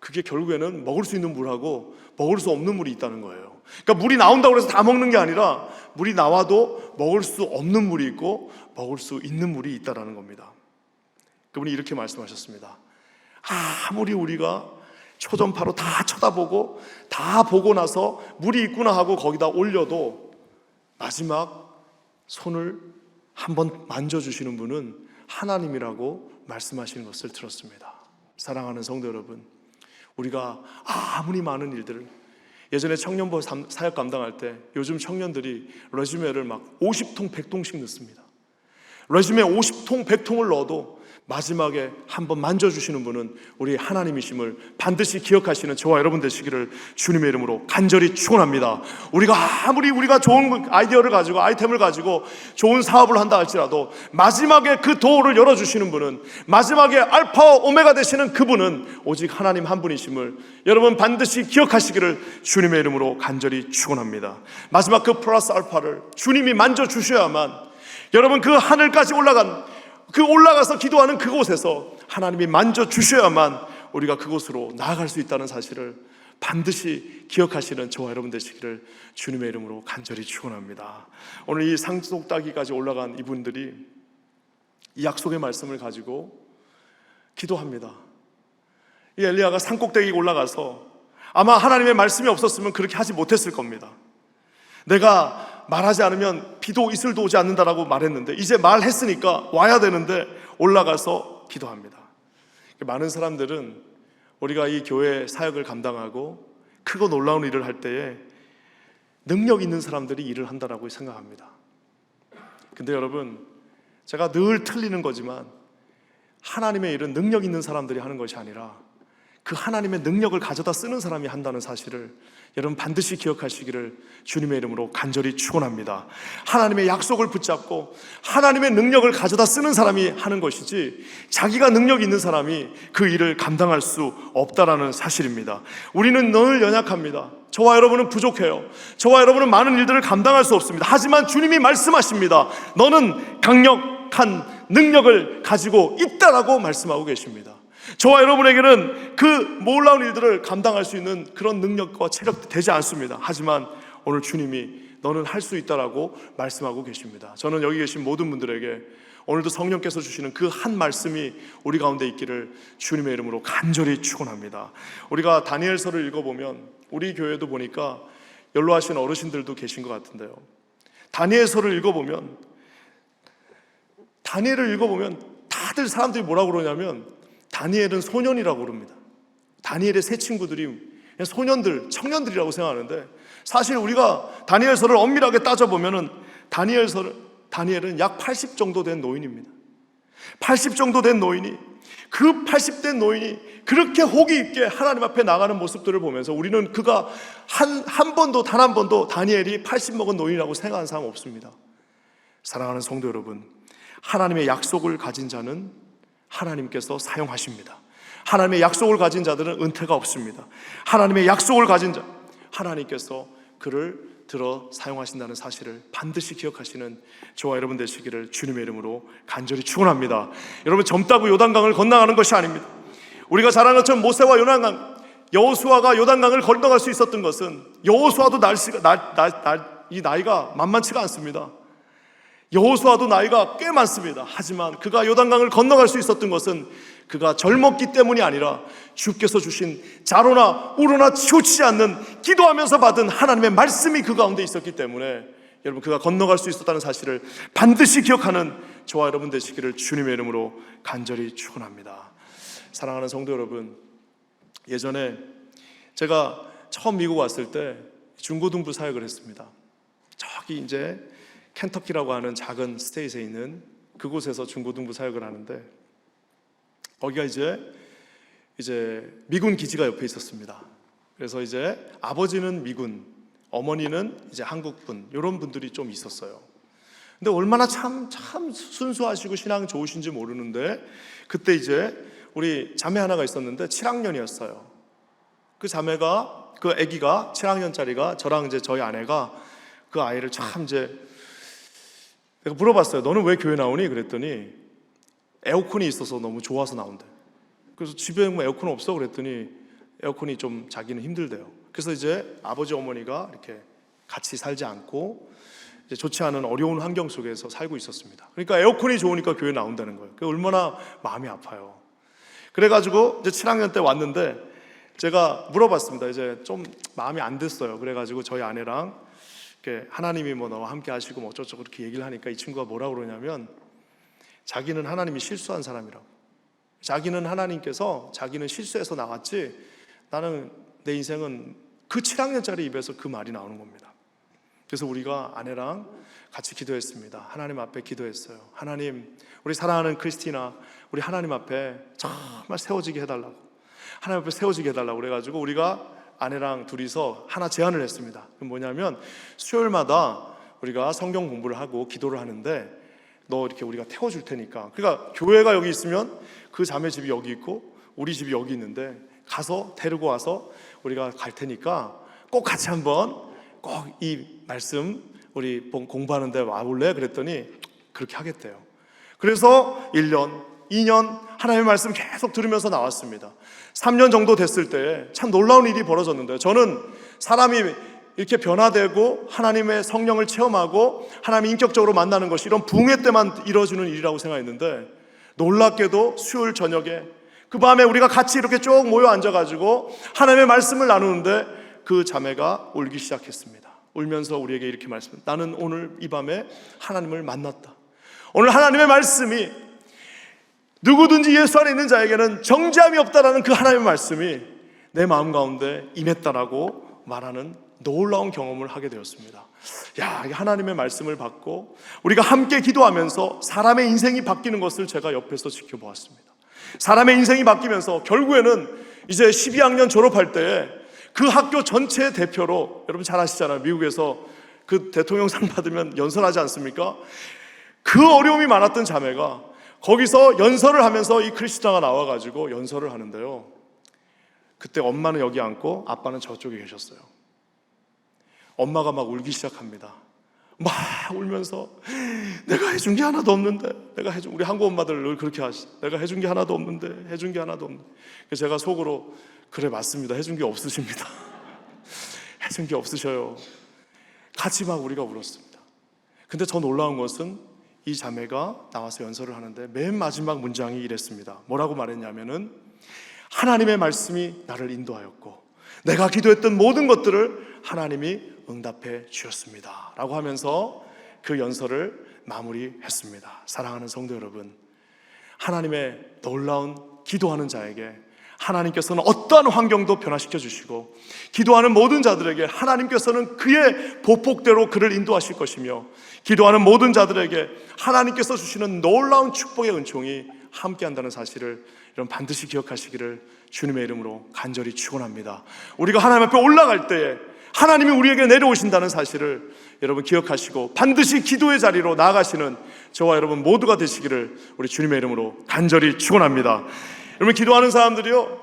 그게 결국에는 먹을 수 있는 물하고 먹을 수 없는 물이 있다는 거예요. 그러니까 물이 나온다고 해서 다 먹는 게 아니라 물이 나와도 먹을 수 없는 물이 있고 먹을 수 있는 물이 있다는 겁니다. 그분이 이렇게 말씀하셨습니다. 아무리 우리가 초전파로 다 쳐다보고 다 보고 나서 물이 있구나 하고 거기다 올려도 마지막 손을 한번 만져주시는 분은 하나님이라고 말씀하시는 것을 들었습니다. 사랑하는 성도 여러분, 우리가 아무리 많은 일들을, 예전에 청년부 사역 감당할 때 요즘 청년들이 레주메를 막 50통 100통씩 넣습니다. 레주메 50통 100통을 넣어도 마지막에 한번 만져주시는 분은 우리 하나님이심을 반드시 기억하시는 저와 여러분 되시기를 주님의 이름으로 간절히 축원합니다. 우리가 좋은 아이디어를 가지고, 아이템을 가지고 좋은 사업을 한다 할지라도 마지막에 그 도어를 열어주시는 분은, 마지막에 알파와 오메가 되시는 그분은 오직 하나님 한 분이심을 여러분 반드시 기억하시기를 주님의 이름으로 간절히 축원합니다. 마지막 그 플러스 알파를 주님이 만져주셔야만, 여러분 그 하늘까지 올라가서 기도하는 그곳에서 하나님이 만져주셔야만 우리가 그곳으로 나아갈 수 있다는 사실을 반드시 기억하시는 저와 여러분 되시기를 주님의 이름으로 간절히 축원합니다. 오늘 이 산속 따기까지 올라간 이분들이 이 약속의 말씀을 가지고 기도합니다. 이 엘리야가 산꼭대기에 올라가서 아마 하나님의 말씀이 없었으면 그렇게 하지 못했을 겁니다. 내가 말하지 않으면 비도 이슬도 오지 않는다라고 말했는데 이제 말했으니까 와야 되는데 올라가서 기도합니다. 많은 사람들은 우리가 이 교회 사역을 감당하고 크고 놀라운 일을 할 때에 능력 있는 사람들이 일을 한다라고 생각합니다. 근데 여러분, 제가 늘 틀리는 거지만 하나님의 일은 능력 있는 사람들이 하는 것이 아니라 그 하나님의 능력을 가져다 쓰는 사람이 한다는 사실을 여러분 반드시 기억하시기를 주님의 이름으로 간절히 축원합니다. 하나님의 약속을 붙잡고 하나님의 능력을 가져다 쓰는 사람이 하는 것이지, 자기가 능력이 있는 사람이 그 일을 감당할 수 없다라는 사실입니다. 우리는 늘 연약합니다. 저와 여러분은 부족해요. 저와 여러분은 많은 일들을 감당할 수 없습니다. 하지만 주님이 말씀하십니다. 너는 강력한 능력을 가지고 있다라고 말씀하고 계십니다. 저와 여러분에게는 그 놀라운 일들을 감당할 수 있는 그런 능력과 체력도 되지 않습니다. 하지만 오늘 주님이 너는 할 수 있다라고 말씀하고 계십니다. 저는 여기 계신 모든 분들에게 오늘도 성령께서 주시는 그 한 말씀이 우리 가운데 있기를 주님의 이름으로 간절히 축원합니다. 우리가 다니엘서를 읽어보면, 우리 교회도 보니까 연로하신 어르신들도 계신 것 같은데요, 다니엘서를 읽어보면 다들 사람들이 뭐라고 그러냐면 다니엘은 소년이라고 그럽니다. 다니엘의 세 친구들이 그냥 소년들, 청년들이라고 생각하는데, 사실 우리가 다니엘서를 엄밀하게 따져보면 다니엘은 약 80 정도 된 노인입니다. 80 정도 된 노인이, 그 80된 노인이 그렇게 호기 있게 하나님 앞에 나가는 모습들을 보면서 우리는 그가 단 한 번도 다니엘이 80 먹은 노인이라고 생각하는 사람 없습니다. 사랑하는 성도 여러분, 하나님의 약속을 가진 자는 하나님께서 사용하십니다. 하나님의 약속을 가진 자들은 은퇴가 없습니다. 하나님의 약속을 가진 자, 하나님께서 그를 들어 사용하신다는 사실을 반드시 기억하시는 저와 여러분 되시기를 주님의 이름으로 간절히 축원합니다. 여러분, 젊다고 요단강을 건너가는 것이 아닙니다. 우리가 잘 아는 것처럼 모세와 여호수아가 요단강을 건너갈 수 있었던 것은, 여호수아도 이 나이가 만만치가 않습니다. 여호수아도 나이가 꽤 많습니다. 하지만 그가 요단강을 건너갈 수 있었던 것은 그가 젊었기 때문이 아니라 주께서 주신 자로나 우로나 치우치지 않는 기도하면서 받은 하나님의 말씀이 그 가운데 있었기 때문에, 여러분, 그가 건너갈 수 있었다는 사실을 반드시 기억하는 저와 여러분 되시기를 주님의 이름으로 간절히 축원합니다. 사랑하는 성도 여러분, 예전에 제가 처음 미국 왔을 때 중고등부 사역을 했습니다. 저기 이제 켄터키라고 하는 작은 스테이트에 있는 그곳에서 중고등부 사역을 하는데, 거기가 이제 미군 기지가 옆에 있었습니다. 그래서 이제 아버지는 미군, 어머니는 이제 한국분, 이런 분들이 좀 있었어요. 근데 얼마나 참 순수하시고 신앙 좋으신지 모르는데, 그때 이제 우리 자매 하나가 있었는데 7학년이었어요. 그 자매가, 그 아기가 7학년짜리가 저랑 이제 저희 아내가 그 아이를 참 이제, 내가 물어봤어요. 너는 왜 교회 나오니? 그랬더니 에어컨이 있어서 너무 좋아서 나온대. 그래서 집에 뭐 에어컨 없어? 그랬더니 에어컨이 좀 자기는 힘들대요. 그래서 이제 아버지 어머니가 이렇게 같이 살지 않고 이제 좋지 않은 어려운 환경 속에서 살고 있었습니다. 그러니까 에어컨이 좋으니까 교회 나온다는 거예요. 그게 얼마나 마음이 아파요. 그래가지고 이제 7학년 때 왔는데 제가 물어봤습니다. 이제 좀 마음이 안 됐어요. 그래가지고 저희 아내랑 하나님이 뭐 너와 함께 하시고 뭐 어쩌고저쩌고 그렇게 얘기를 하니까 이 친구가 뭐라고 그러냐면, 자기는 하나님이 실수한 사람이라고, 자기는 하나님께서 자기는 실수해서 나왔지, 나는 내 인생은, 그 7학년짜리 입에서 그 말이 나오는 겁니다. 그래서 우리가 아내랑 같이 기도했습니다. 하나님 앞에 기도했어요. 하나님, 우리 사랑하는 크리스티나, 우리 하나님 앞에 정말 세워지게 해달라고, 하나님 앞에 세워지게 해달라고 그래가지고 우리가 아내랑 둘이서 하나 제안을 했습니다. 그건 뭐냐면, 수요일마다 우리가 성경 공부를 하고 기도를 하는데 너 이렇게 우리가 태워줄 테니까, 그러니까 교회가 여기 있으면 그 자매 집이 여기 있고 우리 집이 여기 있는데 가서 데리고 와서 우리가 갈 테니까 꼭 같이 한번 꼭 이 말씀 우리 공부하는데 와볼래? 그랬더니 그렇게 하겠대요. 그래서 1년, 2년 하나님의 말씀 계속 들으면서 나왔습니다. 3년 정도 됐을 때 참 놀라운 일이 벌어졌는데요. 저는 사람이 이렇게 변화되고 하나님의 성령을 체험하고 하나님 인격적으로 만나는 것이 이런 붕괴 때만 이루어지는 일이라고 생각했는데, 놀랍게도 수요일 저녁에 그 밤에 우리가 같이 이렇게 쭉 모여 앉아가지고 하나님의 말씀을 나누는데 그 자매가 울기 시작했습니다. 울면서 우리에게 이렇게 말씀합니다. 나는 오늘 이 밤에 하나님을 만났다. 오늘 하나님의 말씀이 누구든지 예수 안에 있는 자에게는 정죄함이 없다라는 그 하나님의 말씀이 내 마음 가운데 임했다라고 말하는 놀라운 경험을 하게 되었습니다. 하나님의 말씀을 받고 우리가 함께 기도하면서 사람의 인생이 바뀌는 것을 제가 옆에서 지켜보았습니다. 사람의 인생이 바뀌면서 결국에는 이제 12학년 졸업할 때에 그 학교 전체 대표로, 여러분 잘 아시잖아요. 미국에서 그 대통령상 받으면 연설하지 않습니까? 그 어려움이 많았던 자매가 거기서 연설을 하면서 이 크리스찬가 나와가지고 연설을 하는데요, 그때 엄마는 여기 앉고 아빠는 저쪽에 계셨어요. 엄마가 막 울기 시작합니다. 막 울면서 내가 해준 게 하나도 없는데, 우리 한국 엄마들 늘 그렇게 하시, 내가 해준 게 하나도 없는데, 해준 게 하나도 없는데. 그래서 제가 속으로 그래 맞습니다, 해준 게 없으십니다. 해준 게 없으셔요. 같이 막 우리가 울었습니다. 근데 더 놀라운 것은 이 자매가 나와서 연설을 하는데 맨 마지막 문장이 이랬습니다. 뭐라고 말했냐면은, 하나님의 말씀이 나를 인도하였고 내가 기도했던 모든 것들을 하나님이 응답해 주셨습니다 라고 하면서 그 연설을 마무리했습니다. 사랑하는 성도 여러분, 하나님의 놀라운 기도하는 자에게 하나님께서는 어떠한 환경도 변화시켜 주시고, 기도하는 모든 자들에게 하나님께서는 그의 보폭대로 그를 인도하실 것이며, 기도하는 모든 자들에게 하나님께서 주시는 놀라운 축복의 은총이 함께한다는 사실을 여러분 반드시 기억하시기를 주님의 이름으로 간절히 축원합니다. 우리가 하나님 앞에 올라갈 때에 하나님이 우리에게 내려오신다는 사실을 여러분 기억하시고 반드시 기도의 자리로 나아가시는 저와 여러분 모두가 되시기를 우리 주님의 이름으로 간절히 축원합니다. 여러분, 기도하는 사람들이요,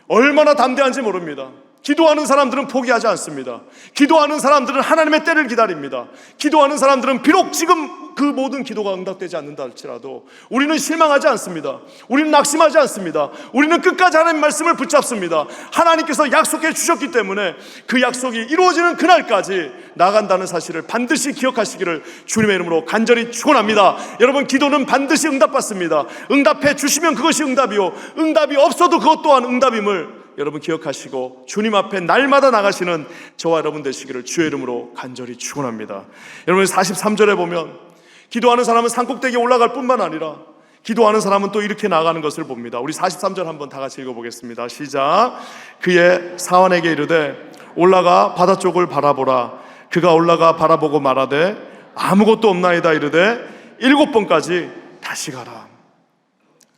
얼마나 담대한지 모릅니다. 기도하는 사람들은 포기하지 않습니다. 기도하는 사람들은 하나님의 때를 기다립니다. 기도하는 사람들은 비록 지금 그 모든 기도가 응답되지 않는다 할지라도 우리는 실망하지 않습니다. 우리는 낙심하지 않습니다. 우리는 끝까지 하나님의 말씀을 붙잡습니다. 하나님께서 약속해 주셨기 때문에 그 약속이 이루어지는 그날까지 나간다는 사실을 반드시 기억하시기를 주님의 이름으로 간절히 축원합니다. 여러분, 기도는 반드시 응답받습니다. 응답해 주시면 그것이 응답이요, 응답이 없어도 그것 또한 응답임을 여러분 기억하시고 주님 앞에 날마다 나가시는 저와 여러분 되시기를 주의 이름으로 간절히 축원합니다. 여러분, 43절에 보면 기도하는 사람은 산꼭대기에 올라갈 뿐만 아니라 기도하는 사람은 또 이렇게 나가는 것을 봅니다. 우리 43절 한번 다 같이 읽어보겠습니다. 시작. 그의 사환에게 이르되 올라가 바다 쪽을 바라보라. 그가 올라가 바라보고 말하되 아무것도 없나이다. 이르되 7번까지 다시 가라.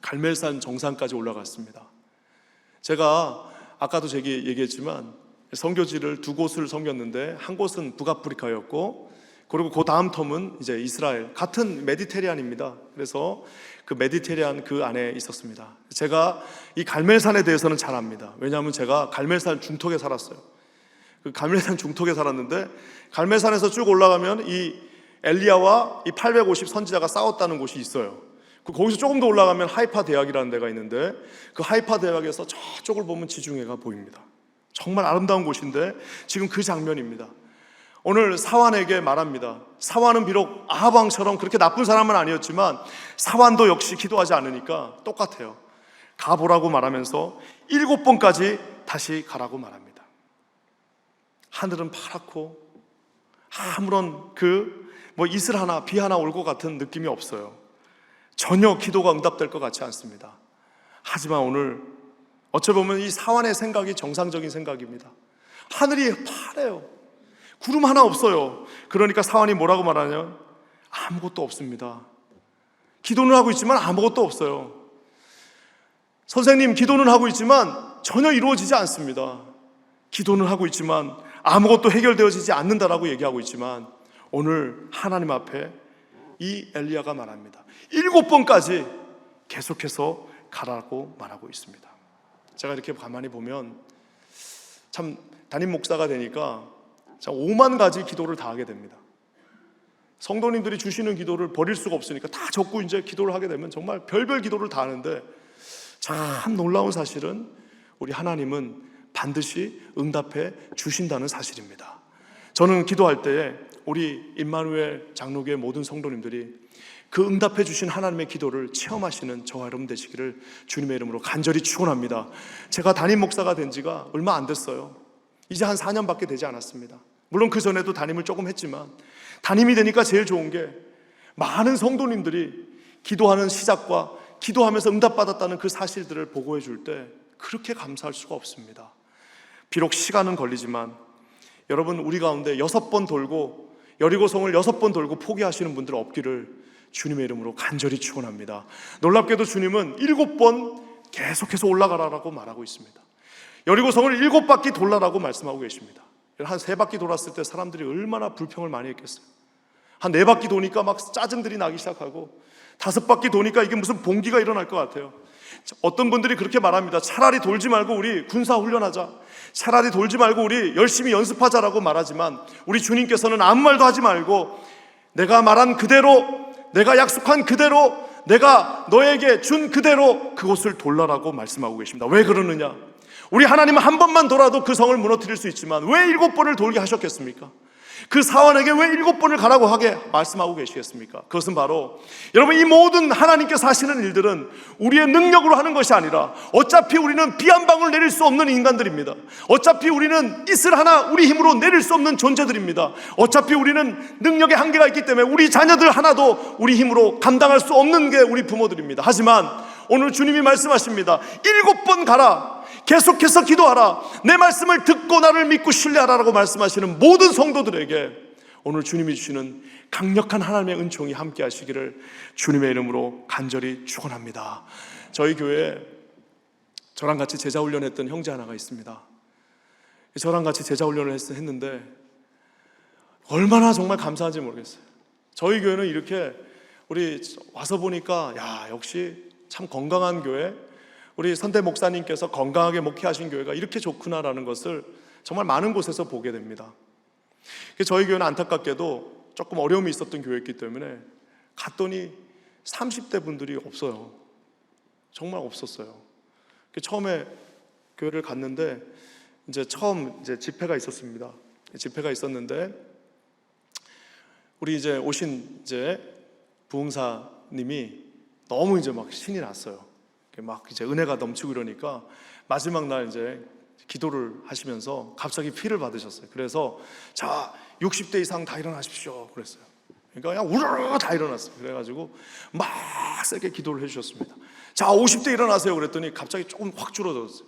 갈멜산 정상까지 올라갔습니다. 제가 아까도 제게 얘기했지만 선교지를 두 곳을 섬겼는데 한 곳은 북아프리카였고, 그리고 그 다음 텀은 이제 이스라엘, 같은 메디테리안입니다. 그래서 그 메디테리안 그 안에 있었습니다. 제가 이 갈멜산에 대해서는 잘 압니다. 왜냐하면 제가 갈멜산 중턱에 살았어요. 그 갈멜산 중턱에 살았는데, 갈멜산에서 쭉 올라가면 이 엘리야와 이 850 선지자가 싸웠다는 곳이 있어요. 거기서 조금 더 올라가면 하이파 대학이라는 데가 있는데, 그 하이파 대학에서 저쪽을 보면 지중해가 보입니다. 정말 아름다운 곳인데 지금 그 장면입니다. 오늘 사환에게 말합니다. 사환은 비록 아합왕처럼 그렇게 나쁜 사람은 아니었지만 사환도 역시 기도하지 않으니까 똑같아요. 가보라고 말하면서 7번까지 다시 가라고 말합니다. 하늘은 파랗고 아무런 이슬 하나 비 하나 올 것 같은 느낌이 없어요. 전혀 기도가 응답될 것 같지 않습니다. 하지만 오늘 어찌 보면 이 사환의 생각이 정상적인 생각입니다. 하늘이 파래요. 구름 하나 없어요. 그러니까 사환이 뭐라고 말하냐면 아무것도 없습니다. 기도는 하고 있지만 아무것도 없어요. 선생님, 기도는 하고 있지만 전혀 이루어지지 않습니다. 기도는 하고 있지만 아무것도 해결되어지지 않는다라고 얘기하고 있지만, 오늘 하나님 앞에 이 엘리야가 말합니다. 7번까지 계속해서 가라고 말하고 있습니다. 제가 이렇게 가만히 보면 참 담임 목사가 되니까 참 5만 가지 기도를 다 하게 됩니다. 성도님들이 주시는 기도를 버릴 수가 없으니까 다 적고 이제 기도를 하게 되면 정말 별별 기도를 다 하는데, 참 놀라운 사실은 우리 하나님은 반드시 응답해 주신다는 사실입니다. 저는 기도할 때에 우리 임마누엘 장로교회 모든 성도님들이 그 응답해 주신 하나님의 기도를 체험하시는 저와 여러분 되시기를 주님의 이름으로 간절히 축원합니다. 제가 담임 목사가 된 지가 얼마 안 됐어요. 이제 한 4년밖에 되지 않았습니다. 물론 그 전에도 담임을 조금 했지만, 담임이 되니까 제일 좋은 게 많은 성도님들이 기도하는 시작과 기도하면서 응답받았다는 그 사실들을 보고해 줄 때 그렇게 감사할 수가 없습니다. 비록 시간은 걸리지만 여러분, 우리 가운데 6번 돌고 여리고성을 6번 돌고 포기하시는 분들 없기를 주님의 이름으로 간절히 축원합니다. 놀랍게도 주님은 7번 계속해서 올라가라라고 말하고 있습니다. 여리고성을 7바퀴 돌라라고 말씀하고 계십니다. 한 3바퀴 돌았을 때 사람들이 얼마나 불평을 많이 했겠어요. 한 4바퀴 도니까 막 짜증들이 나기 시작하고 5바퀴 도니까 이게 무슨 봉기가 일어날 것 같아요. 어떤 분들이 그렇게 말합니다. 차라리 돌지 말고 우리 군사훈련하자, 차라리 돌지 말고 우리 열심히 연습하자라고 말하지만 우리 주님께서는 아무 말도 하지 말고 내가 말한 그대로, 내가 약속한 그대로, 내가 너에게 준 그대로 그곳을 돌라라고 말씀하고 계십니다. 왜 그러느냐? 우리 하나님은 한 번만 돌아도 그 성을 무너뜨릴 수 있지만 왜 7번을 돌게 하셨겠습니까? 그 사원에게 왜 7번을 가라고 하게 말씀하고 계시겠습니까? 그것은 바로 여러분, 이 모든 하나님께서 하시는 일들은 우리의 능력으로 하는 것이 아니라 어차피 우리는 비 한 방울 내릴 수 없는 인간들입니다. 어차피 우리는 이슬 하나 우리 힘으로 내릴 수 없는 존재들입니다. 어차피 우리는 능력의 한계가 있기 때문에 우리 자녀들 하나도 우리 힘으로 감당할 수 없는 게 우리 부모들입니다. 하지만 오늘 주님이 말씀하십니다. 7번 가라, 계속해서 기도하라, 내 말씀을 듣고 나를 믿고 신뢰하라라고 말씀하시는 모든 성도들에게 오늘 주님이 주시는 강력한 하나님의 은총이 함께 하시기를 주님의 이름으로 간절히 축원합니다. 저희 교회에 저랑 같이 제자훈련했던 형제 하나가 있습니다. 저랑 같이 제자훈련을 했는데 얼마나 정말 감사한지 모르겠어요. 저희 교회는 이렇게 우리 와서 보니까 야, 역시 참 건강한 교회, 우리 선대 목사님께서 건강하게 목회하신 교회가 이렇게 좋구나라는 것을 정말 많은 곳에서 보게 됩니다. 저희 교회는 안타깝게도 조금 어려움이 있었던 교회였기 때문에 갔더니 30대 분들이 없어요. 정말 없었어요. 처음에 교회를 갔는데 이제 처음 집회가 있었습니다. 집회가 있었는데 우리 이제 오신 부흥사님이 너무 이제 막 신이 났어요. 막 이제 은혜가 넘치고 이러니까 마지막 날 이제 기도를 하시면서 갑자기 피를 받으셨어요. 그래서 자, 60대 이상 다 일어나십시오 그랬어요. 그러니까 그냥 우르르 다 일어났어요. 그래가지고 막 세게 기도를 해주셨습니다. 자, 50대 일어나세요 그랬더니 갑자기 조금 확 줄어들었어요.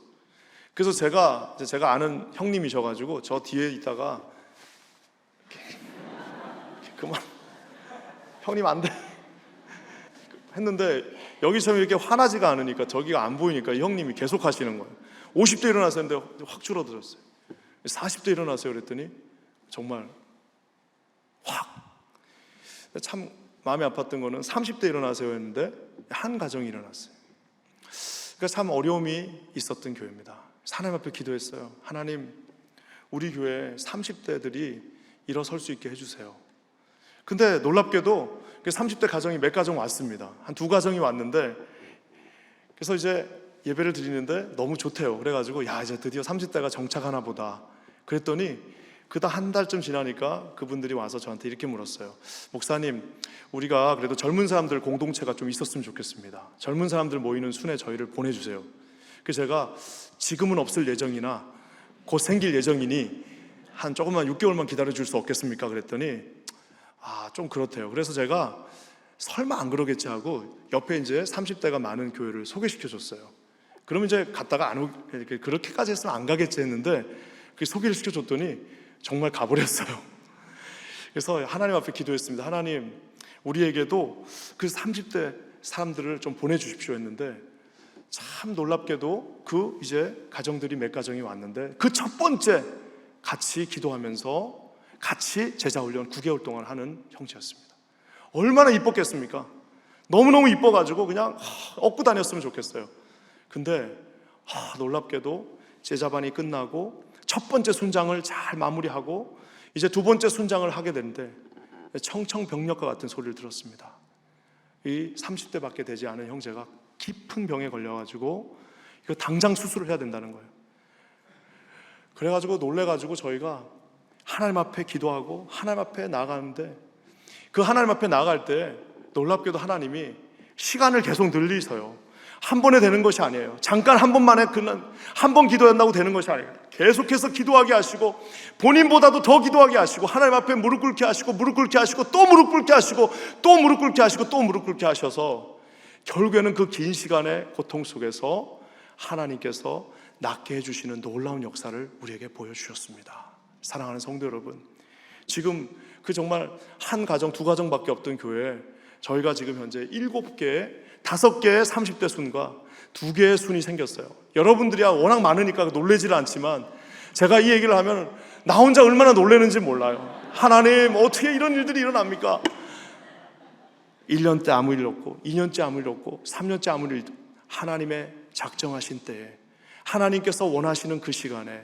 그래서 제가 아는 형님이셔가지고 저 뒤에 있다가 그만, 형님 안 돼 했는데 여기서 이렇게 화나지가 않으니까 저기가 안 보이니까 이 형님이 계속 하시는 거예요. 50대 일어나세요 했는데 확 줄어들었어요. 40대 일어나세요 그랬더니 정말 확. 참 마음이 아팠던 거는 30대 일어나세요 했는데 한 가정이 일어났어요. 그러니까 참 어려움이 있었던 교회입니다. 하나님 앞에 기도했어요. 하나님, 우리 교회 30대들이 일어설 수 있게 해주세요. 근데 놀랍게도 30대 가정이 몇 가정 왔습니다. 한 2가정이 왔는데, 그래서 이제 예배를 드리는데 너무 좋대요. 그래가지고 야, 이제 드디어 30대가 정착하나 보다. 그랬더니 그다음 한 달쯤 지나니까 그분들이 와서 저한테 이렇게 물었어요. 목사님, 우리가 그래도 젊은 사람들 공동체가 좀 있었으면 좋겠습니다. 젊은 사람들 모이는 순회 저희를 보내주세요. 그래서 제가 지금은 없을 예정이나 곧 생길 예정이니 한 조금만 6개월만 기다려줄 수 없겠습니까? 그랬더니 좀 그렇대요. 그래서 제가 설마 안 그러겠지 하고 옆에 이제 30대가 많은 교회를 소개시켜줬어요. 그러면 이제 갔다가 그렇게까지 했으면 안 가겠지 했는데 그 소개를 시켜줬더니 정말 가버렸어요. 그래서 하나님 앞에 기도했습니다. 하나님, 우리에게도 그 30대 사람들을 좀 보내주십시오 했는데 참 놀랍게도 그 이제 가정들이 몇 가정이 왔는데 그 첫 번째 같이 기도하면서 같이 제자훈련 9개월 동안 하는 형제였습니다. 얼마나 이뻤겠습니까? 너무너무 이뻐가지고 그냥 업고 다녔으면 좋겠어요. 근데 놀랍게도 제자반이 끝나고 첫 번째 순장을 잘 마무리하고 이제 2번째 순장을 하게 되는데 청청병력과 같은 소리를 들었습니다. 이 30대밖에 되지 않은 형제가 깊은 병에 걸려가지고 이거 당장 수술을 해야 된다는 거예요. 그래가지고 놀래가지고 저희가 하나님 앞에 기도하고 하나님 앞에 나아가는데 그 하나님 앞에 나아갈 때 놀랍게도 하나님이 시간을 계속 늘리셔요. 한 번에 되는 것이 아니에요. 잠깐 한 번만에 한 번 기도한다고 되는 것이 아니에요. 계속해서 기도하게 하시고 본인보다도 더 기도하게 하시고 하나님 앞에 무릎 꿇게 하시고 무릎 꿇게 하시고 또 무릎 꿇게 하시고 또 무릎 꿇게 하시고 또 무릎 꿇게 하셔서 결국에는 그 긴 시간의 고통 속에서 하나님께서 낫게 해주시는 놀라운 역사를 우리에게 보여주셨습니다. 사랑하는 성도 여러분, 지금 그 정말 한 가정 2가정밖에 없던 교회에 저희가 지금 현재 7개, 5개의 30대 순과 2개의 순이 생겼어요. 여러분들이야 워낙 많으니까 놀라지를 않지만 제가 이 얘기를 하면 나 혼자 얼마나 놀라는지 몰라요. 하나님, 어떻게 이런 일들이 일어납니까? 1년 때 아무 일 없고 2년째 아무 일 없고 3년째 아무 일 없고, 하나님의 작정하신 때에, 하나님께서 원하시는 그 시간에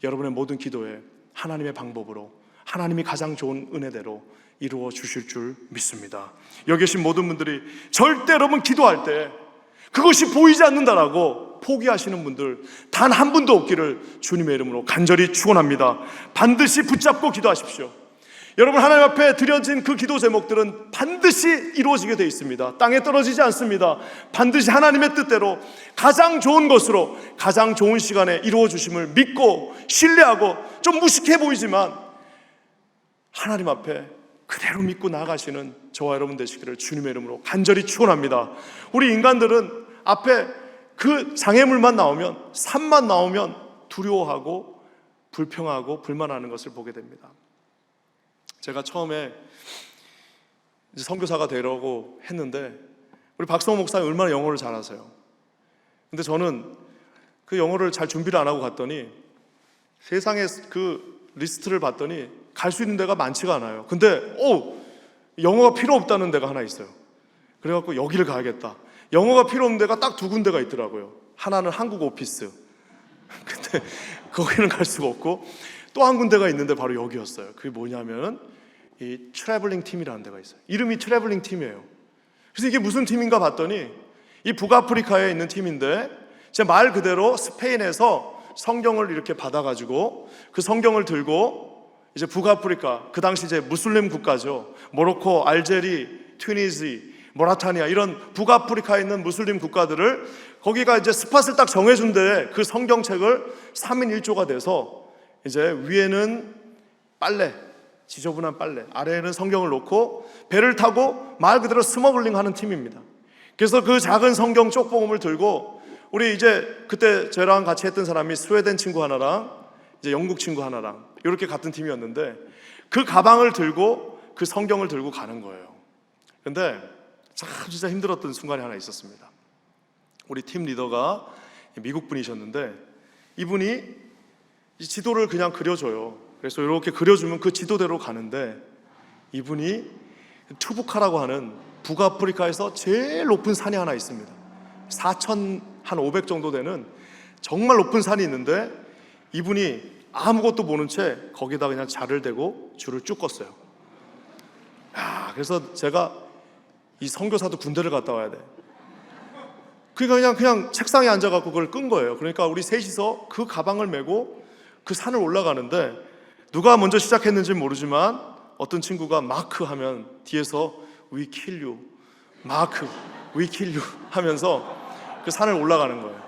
여러분의 모든 기도에 하나님의 방법으로, 하나님이 가장 좋은 은혜대로 이루어 주실 줄 믿습니다. 여기 계신 모든 분들이 절대 여러분 기도할 때 그것이 보이지 않는다라고 포기하시는 분들 단 한 분도 없기를 주님의 이름으로 간절히 축원합니다. 반드시 붙잡고 기도하십시오. 여러분, 하나님 앞에 드려진 그 기도 제목들은 반드시 이루어지게 되어 있습니다. 땅에 떨어지지 않습니다. 반드시 하나님의 뜻대로 가장 좋은 것으로 가장 좋은 시간에 이루어 주심을 믿고 신뢰하고, 좀 무식해 보이지만 하나님 앞에 그대로 믿고 나아가시는 저와 여러분 되시기를 주님의 이름으로 간절히 축원합니다. 우리 인간들은 앞에 그 장애물만 나오면, 산만 나오면 두려워하고 불평하고 불만하는 것을 보게 됩니다. 제가 처음에 이제 선교사가 되려고 했는데 우리 박성호 목사님 얼마나 영어를 잘하세요. 근데 저는 그 영어를 잘 준비를 안 하고 갔더니 세상에 그 리스트를 봤더니 갈 수 있는 데가 많지가 않아요. 근데 영어가 필요 없다는 데가 하나 있어요. 그래갖고 여기를 가야겠다. 영어가 필요 없는 데가 딱 2군데가 있더라고요. 하나는 한국 오피스. 근데 거기는 갈 수가 없고 또 한 군데가 있는데 바로 여기였어요. 그게 뭐냐면 이 트래블링 팀이라는 데가 있어요. 이름이 트래블링 팀이에요. 그래서 이게 무슨 팀인가 봤더니 이 북아프리카에 있는 팀인데, 제 말 그대로 스페인에서 성경을 이렇게 받아가지고 그 성경을 들고 이제 북아프리카, 그 당시 이제 무슬림 국가죠. 모로코, 알제리, 튀니지, 모라타니아, 이런 북아프리카에 있는 무슬림 국가들을, 거기가 이제 스팟을 딱 정해준데 그 성경책을 3인 1조가 돼서 이제 위에는 빨래, 지저분한 빨래, 아래에는 성경을 놓고 배를 타고 말 그대로 스머글링 하는 팀입니다. 그래서 그 작은 성경 쪽봉음을 들고, 우리 이제 그때 저랑 같이 했던 사람이 스웨덴 친구 하나랑 이제 영국 친구 하나랑 이렇게 같은 팀이었는데, 그 가방을 들고 그 성경을 들고 가는 거예요. 근데 참 진짜 힘들었던 순간이 하나 있었습니다. 우리 팀 리더가 미국 분이셨는데 이분이 이 지도를 그냥 그려줘요. 그래서 이렇게 그려주면 그 지도대로 가는데, 이분이 투부카라고 하는 북아프리카에서 제일 높은 산이 하나 있습니다. 4,500 정도 되는 정말 높은 산이 있는데, 이분이 아무것도 모른 채 거기다 그냥 자를 대고 줄을 쭉 껐어요. 그래서 제가 이 선교사도 군대를 갔다 와야 돼. 그러니까 그냥 책상에 앉아갖고 그걸 끈 거예요. 그러니까 우리 셋이서 그 가방을 메고 그 산을 올라가는데, 누가 먼저 시작했는지 모르지만 어떤 친구가 마크 하면 뒤에서 We kill you, 마크, We kill you 하면서 그 산을 올라가는 거예요.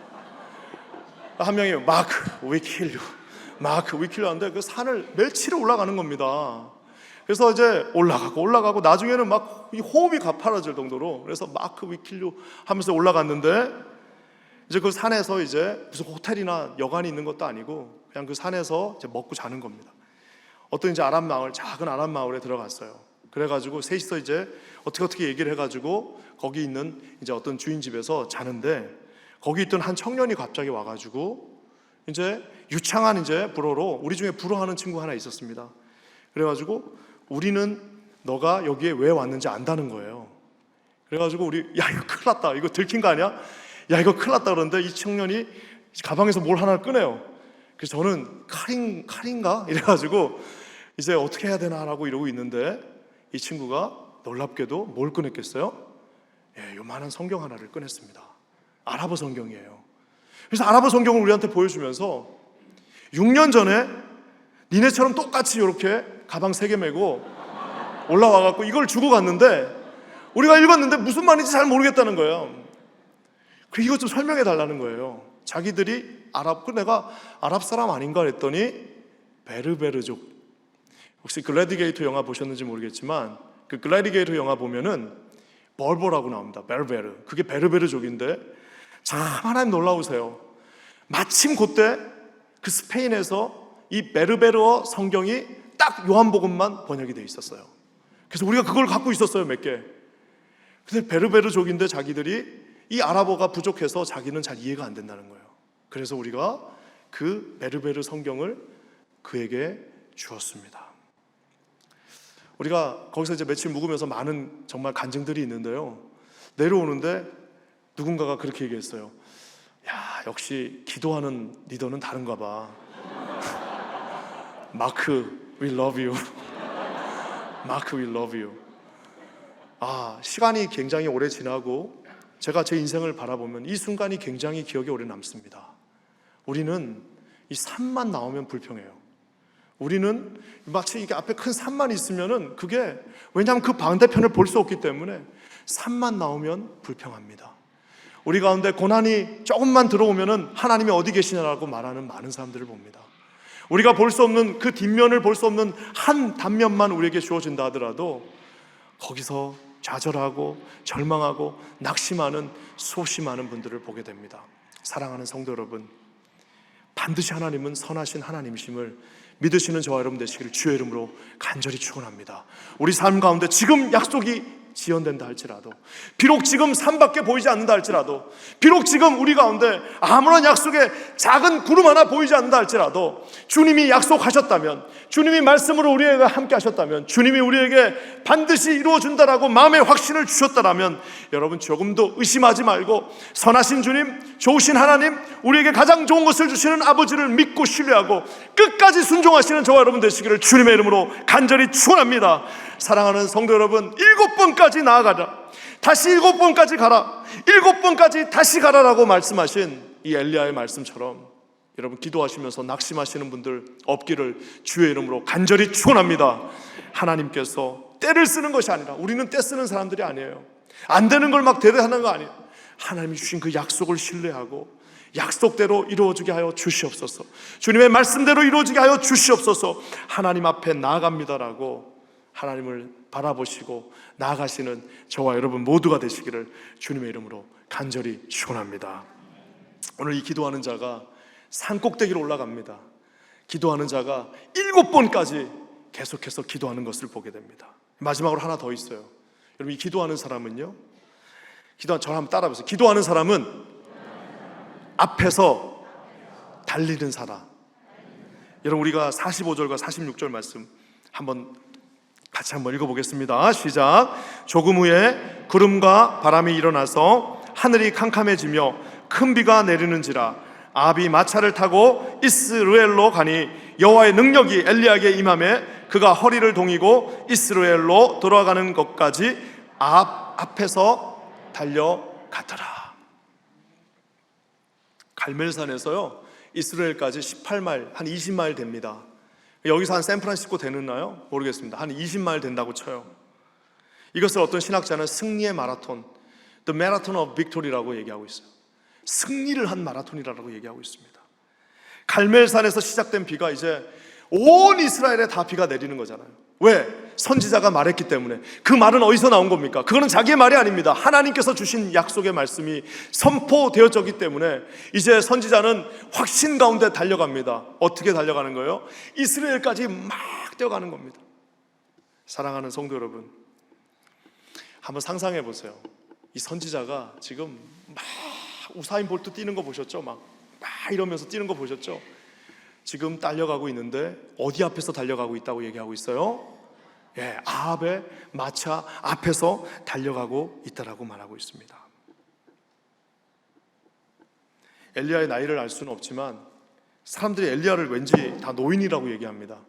한 명이 마크, We kill you, 마크, We kill you 하는데 그 산을 멸치로 올라가는 겁니다. 그래서 이제 올라가고 나중에는 막 이 호흡이 가파라질 정도로, 그래서 마크, We kill you 하면서 올라갔는데, 이제 그 산에서 이제 무슨 호텔이나 여관이 있는 것도 아니고 그냥 그 산에서 이제 먹고 자는 겁니다. 어떤 이제 아랍 마을, 작은 아랍 마을에 들어갔어요. 그래가지고 셋이서 이제 어떻게 얘기를 해가지고 거기 있는 이제 어떤 주인 집에서 자는데, 거기 있던 한 청년이 갑자기 와가지고 이제 유창한 이제 불어로, 우리 중에 불어하는 친구 하나 있었습니다. 그래가지고 우리는 너가 여기에 왜 왔는지 안다는 거예요. 그래가지고 우리, 야 이거 큰일 났다, 이거 들킨 거 아니야? 야 이거 큰일 났다. 그러는데 이 청년이 가방에서 뭘 하나를 꺼내요. 그래서 저는 칼인가? 이래가지고 이제 어떻게 해야 되나라고 이러고 있는데, 이 친구가 놀랍게도 뭘 꺼냈겠어요? 요만한 성경 하나를 꺼냈습니다. 아랍어 성경이에요. 그래서 아랍어 성경을 우리한테 보여주면서 6년 전에 니네처럼 똑같이 이렇게 가방 3개 메고 올라와갖고 이걸 주고 갔는데, 우리가 읽었는데 무슨 말인지 잘 모르겠다는 거예요. 그래서 이것 좀 설명해 달라는 거예요. 자기들이 내가 아랍 사람 아닌가 했더니 베르베르족. 혹시 글래디게이터 영화 보셨는지 모르겠지만 그 글래디게이터 영화 보면은 벌보라고 나옵니다. 베르베르. 그게 베르베르족인데, 참 하나님 놀라우세요. 마침 그때 그 스페인에서 이 베르베르어 성경이 딱 요한복음만 번역이 돼 있었어요. 그래서 우리가 그걸 갖고 있었어요, 몇 개. 근데 베르베르족인데 자기들이 이 아랍어가 부족해서 자기는 잘 이해가 안 된다는 거예요. 그래서 우리가 그 베르베르 성경을 그에게 주었습니다. 우리가 거기서 이제 며칠 묵으면서 많은 정말 간증들이 있는데요. 내려오는데 누군가가 그렇게 얘기했어요. 야, 역시 기도하는 리더는 다른가 봐. 마크, we love you. 마크, we love you. 시간이 굉장히 오래 지나고 제가 제 인생을 바라보면 이 순간이 굉장히 기억에 오래 남습니다. 우리는 이 산만 나오면 불평해요. 우리는 마치 이게 앞에 큰 산만 있으면은 그게, 왜냐하면 그 반대편을 볼 수 없기 때문에 산만 나오면 불평합니다. 우리 가운데 고난이 조금만 들어오면은 하나님이 어디 계시냐라고 말하는 많은 사람들을 봅니다. 우리가 볼 수 없는 그 뒷면을 볼 수 없는 한 단면만 우리에게 주어진다 하더라도 거기서 좌절하고 절망하고 낙심하는 수없이 많은 분들을 보게 됩니다. 사랑하는 성도 여러분, 반드시 하나님은 선하신 하나님이심을 믿으시는 저와 여러분 되시기를 주의 이름으로 간절히 축원합니다. 우리 삶 가운데 지금 약속이 지연된다 할지라도, 비록 지금 산밖에 보이지 않는다 할지라도, 비록 지금 우리 가운데 아무런 약속의 작은 구름 하나 보이지 않는다 할지라도, 주님이 약속하셨다면, 주님이 말씀으로 우리에게 함께 하셨다면, 주님이 우리에게 반드시 이루어준다라고 마음의 확신을 주셨다라면, 여러분 조금도 의심하지 말고 선하신 주님, 좋으신 하나님, 우리에게 가장 좋은 것을 주시는 아버지를 믿고 신뢰하고 끝까지 순종하시는 저와 여러분 되시기를 주님의 이름으로 간절히 축원합니다. 사랑하는 성도 여러분, 7번까지 나아가라, 다시 7번까지 가라, 7번까지 다시 가라라고 말씀하신 이 엘리야의 말씀처럼 여러분 기도하시면서 낙심하시는 분들 없기를 주의 이름으로 간절히 축원합니다. 하나님께서 때를 쓰는 것이 아니라, 우리는 때 쓰는 사람들이 아니에요. 안 되는 걸 막 대대하는 거 아니에요. 하나님이 주신 그 약속을 신뢰하고 약속대로 이루어지게 하여 주시옵소서. 주님의 말씀대로 이루어지게 하여 주시옵소서. 하나님 앞에 나아갑니다라고 하나님을 바라보시고 나아가시는 저와 여러분 모두가 되시기를 주님의 이름으로 간절히 축원합니다. 오늘 이 기도하는 자가 산 꼭대기로 올라갑니다. 기도하는 자가 7번까지 계속해서 기도하는 것을 보게 됩니다. 마지막으로 하나 더 있어요. 여러분, 이 기도하는 사람은요, 저를 한번 따라 보세요. 기도하는 사람은 앞에서 달리는 사람. 여러분, 우리가 45절과 46절 말씀 같이 한번 읽어보겠습니다. 시작. 조금 후에 구름과 바람이 일어나서 하늘이 캄캄해지며 큰 비가 내리는지라 아합이 마차를 타고 이스라엘로 가니 여호와의 능력이 엘리야에게 임하매 그가 허리를 동이고 이스라엘로 돌아가는 것까지 아합 앞에서 달려가더라. 갈멜산에서요 이스라엘까지 18마일, 한 20마일 됩니다. 여기서 한 샌프란시스코 되느나요? 모르겠습니다. 한 20마일 된다고 쳐요. 이것을 어떤 신학자는 승리의 마라톤, The Marathon of Victory라고 얘기하고 있어요. 승리를 한 마라톤이라고 얘기하고 있습니다. 갈멜산에서 시작된 비가 이제 온 이스라엘에 다 비가 내리는 거잖아요. 왜? 선지자가 말했기 때문에. 그 말은 어디서 나온 겁니까? 그거는 자기의 말이 아닙니다. 하나님께서 주신 약속의 말씀이 선포되어졌기 때문에 이제 선지자는 확신 가운데 달려갑니다. 어떻게 달려가는 거예요? 이스라엘까지 막 뛰어가는 겁니다. 사랑하는 성도 여러분, 한번 상상해 보세요. 이 선지자가 지금 막 우사인 볼트 뛰는 거 보셨죠? 막 이러면서 뛰는 거 보셨죠? 지금 달려가고 있는데 어디 앞에서 달려가고 있다고 얘기하고 있어요? 아합의 마차 앞에서 달려가고 있다라고 말하고 있습니다. 엘리야의 나이를 알 수는 없지만 사람들이 엘리야를 왠지 다 노인이라고 얘기합니다.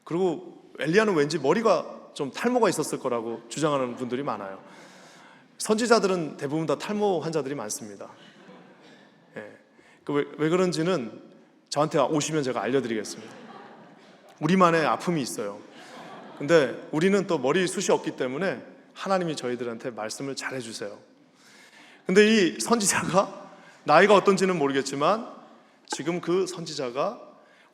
그리고 엘리야는 왠지 머리가 좀 탈모가 있었을 거라고 주장하는 분들이 많아요. 선지자들은 대부분 다 탈모 환자들이 많습니다. 왜 그런지는 저한테 오시면 제가 알려드리겠습니다. 우리만의 아픔이 있어요. 근데 우리는 또 머리숱이 없기 때문에 하나님이 저희들한테 말씀을 잘 해주세요. 근데 이 선지자가 나이가 어떤지는 모르겠지만 지금 그 선지자가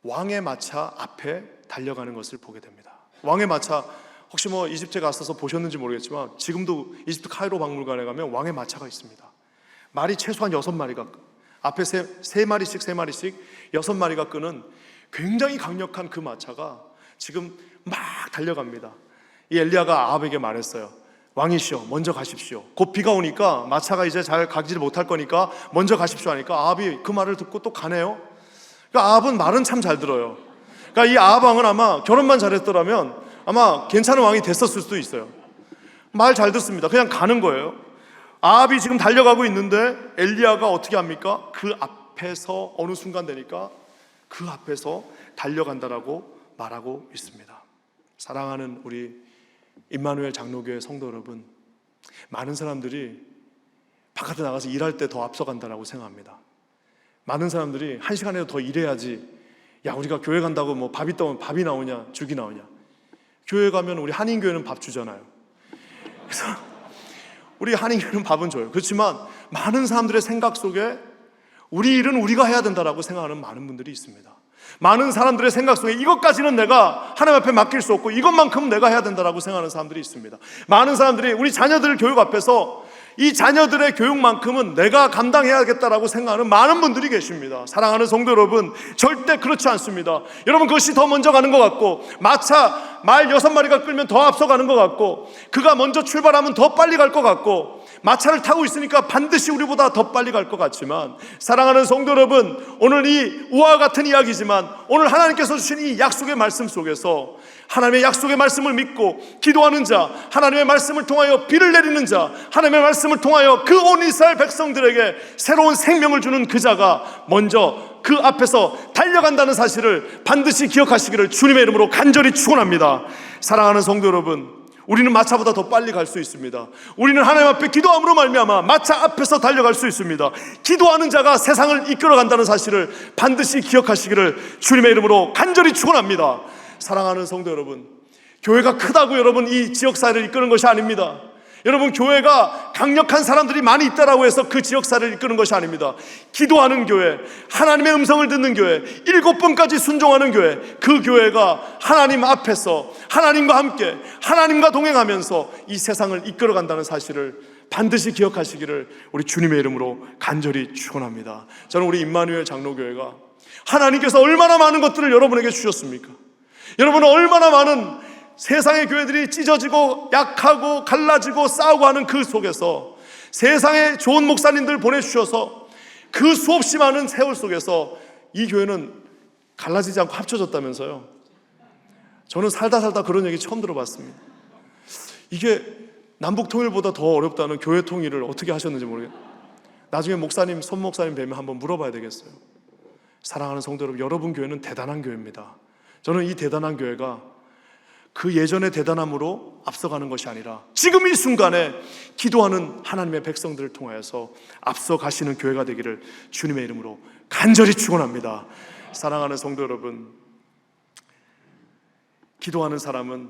왕의 마차 앞에 달려가는 것을 보게 됩니다. 왕의 마차, 혹시 이집트에 갔어서 보셨는지 모르겠지만 지금도 이집트 카이로 박물관에 가면 왕의 마차가 있습니다. 말이 최소한 6마리가, 앞에 3마리씩 6마리가 끄는 굉장히 강력한 그 마차가 지금 막 달려갑니다. 이 엘리야가 아합에게 말했어요. 왕이시여 먼저 가십시오. 곧 비가 오니까 마차가 이제 잘 가지를 못할 거니까 먼저 가십시오 하니까 아합이 그 말을 듣고 또 가네요. 그러니까 아합은 말은 참 잘 들어요. 그러니까 이 아합 왕은 아마 결혼만 잘했더라면 아마 괜찮은 왕이 됐었을 수도 있어요. 말 잘 듣습니다. 그냥 가는 거예요. 아합이 지금 달려가고 있는데 엘리야가 어떻게 합니까? 그 앞에서 어느 순간 되니까 그 앞에서 달려간다라고 말하고 있습니다. 사랑하는 우리 임마누엘 장로교회 성도 여러분, 많은 사람들이 바깥에 나가서 일할 때 더 앞서간다라고 생각합니다. 많은 사람들이 1시간이라도 더 일해야지, 야 우리가 교회 간다고 뭐 밥이 떠오면 밥이 나오냐 죽이 나오냐. 교회 가면 우리 한인교회는 밥 주잖아요. 그래서 우리 한인교회는 밥은 줘요. 그렇지만 많은 사람들의 생각 속에 우리 일은 우리가 해야 된다라고 생각하는 많은 분들이 있습니다. 많은 사람들의 생각 속에 이것까지는 내가 하나님 앞에 맡길 수 없고 이것만큼은 내가 해야 된다라고 생각하는 사람들이 있습니다. 많은 사람들이 우리 자녀들 교육 앞에서 이 자녀들의 교육만큼은 내가 감당해야겠다라고 생각하는 많은 분들이 계십니다. 사랑하는 성도 여러분, 절대 그렇지 않습니다. 여러분, 그것이 더 먼저 가는 것 같고 마차 말 6마리가 끌면 더 앞서가는 것 같고 그가 먼저 출발하면 더 빨리 갈 것 같고 마차를 타고 있으니까 반드시 우리보다 더 빨리 갈 것 같지만, 사랑하는 성도 여러분, 오늘 이 우화와 같은 이야기지만 오늘 하나님께서 주신 이 약속의 말씀 속에서 하나님의 약속의 말씀을 믿고 기도하는 자, 하나님의 말씀을 통하여 비를 내리는 자, 하나님의 말씀을 통하여 그 온 이스라엘 백성들에게 새로운 생명을 주는 그 자가 먼저 그 앞에서 달려간다는 사실을 반드시 기억하시기를 주님의 이름으로 간절히 축원합니다. 사랑하는 성도 여러분, 우리는 마차보다 더 빨리 갈 수 있습니다. 우리는 하나님 앞에 기도함으로 말미암아 마차 앞에서 달려갈 수 있습니다. 기도하는 자가 세상을 이끌어간다는 사실을 반드시 기억하시기를 주님의 이름으로 간절히 축원합니다. 사랑하는 성도 여러분, 교회가 크다고 여러분 이 지역사회를 이끄는 것이 아닙니다. 여러분, 교회가 강력한 사람들이 많이 있다라고 해서 그 지역사회를 이끄는 것이 아닙니다. 기도하는 교회, 하나님의 음성을 듣는 교회, 7번까지 순종하는 교회, 그 교회가 하나님 앞에서 하나님과 함께 하나님과 동행하면서 이 세상을 이끌어간다는 사실을 반드시 기억하시기를 우리 주님의 이름으로 간절히 축원합니다. 저는 우리 임마누엘 장로교회가 하나님께서 얼마나 많은 것들을 여러분에게 주셨습니까? 여러분은 얼마나 많은 세상의 교회들이 찢어지고 약하고 갈라지고 싸우고 하는 그 속에서 세상에 좋은 목사님들 보내주셔서 그 수없이 많은 세월 속에서 이 교회는 갈라지지 않고 합쳐졌다면서요. 저는 살다 그런 얘기 처음 들어봤습니다. 이게 남북 통일보다 더 어렵다는 교회 통일을 어떻게 하셨는지 모르겠어요. 나중에 목사님, 손 목사님 뵈면 한번 물어봐야 되겠어요. 사랑하는 성도 여러분, 여러분 교회는 대단한 교회입니다. 저는 이 대단한 교회가 그 예전의 대단함으로 앞서가는 것이 아니라 지금 이 순간에 기도하는 하나님의 백성들을 통하여서 앞서가시는 교회가 되기를 주님의 이름으로 간절히 축원합니다. 사랑하는 성도 여러분, 기도하는 사람은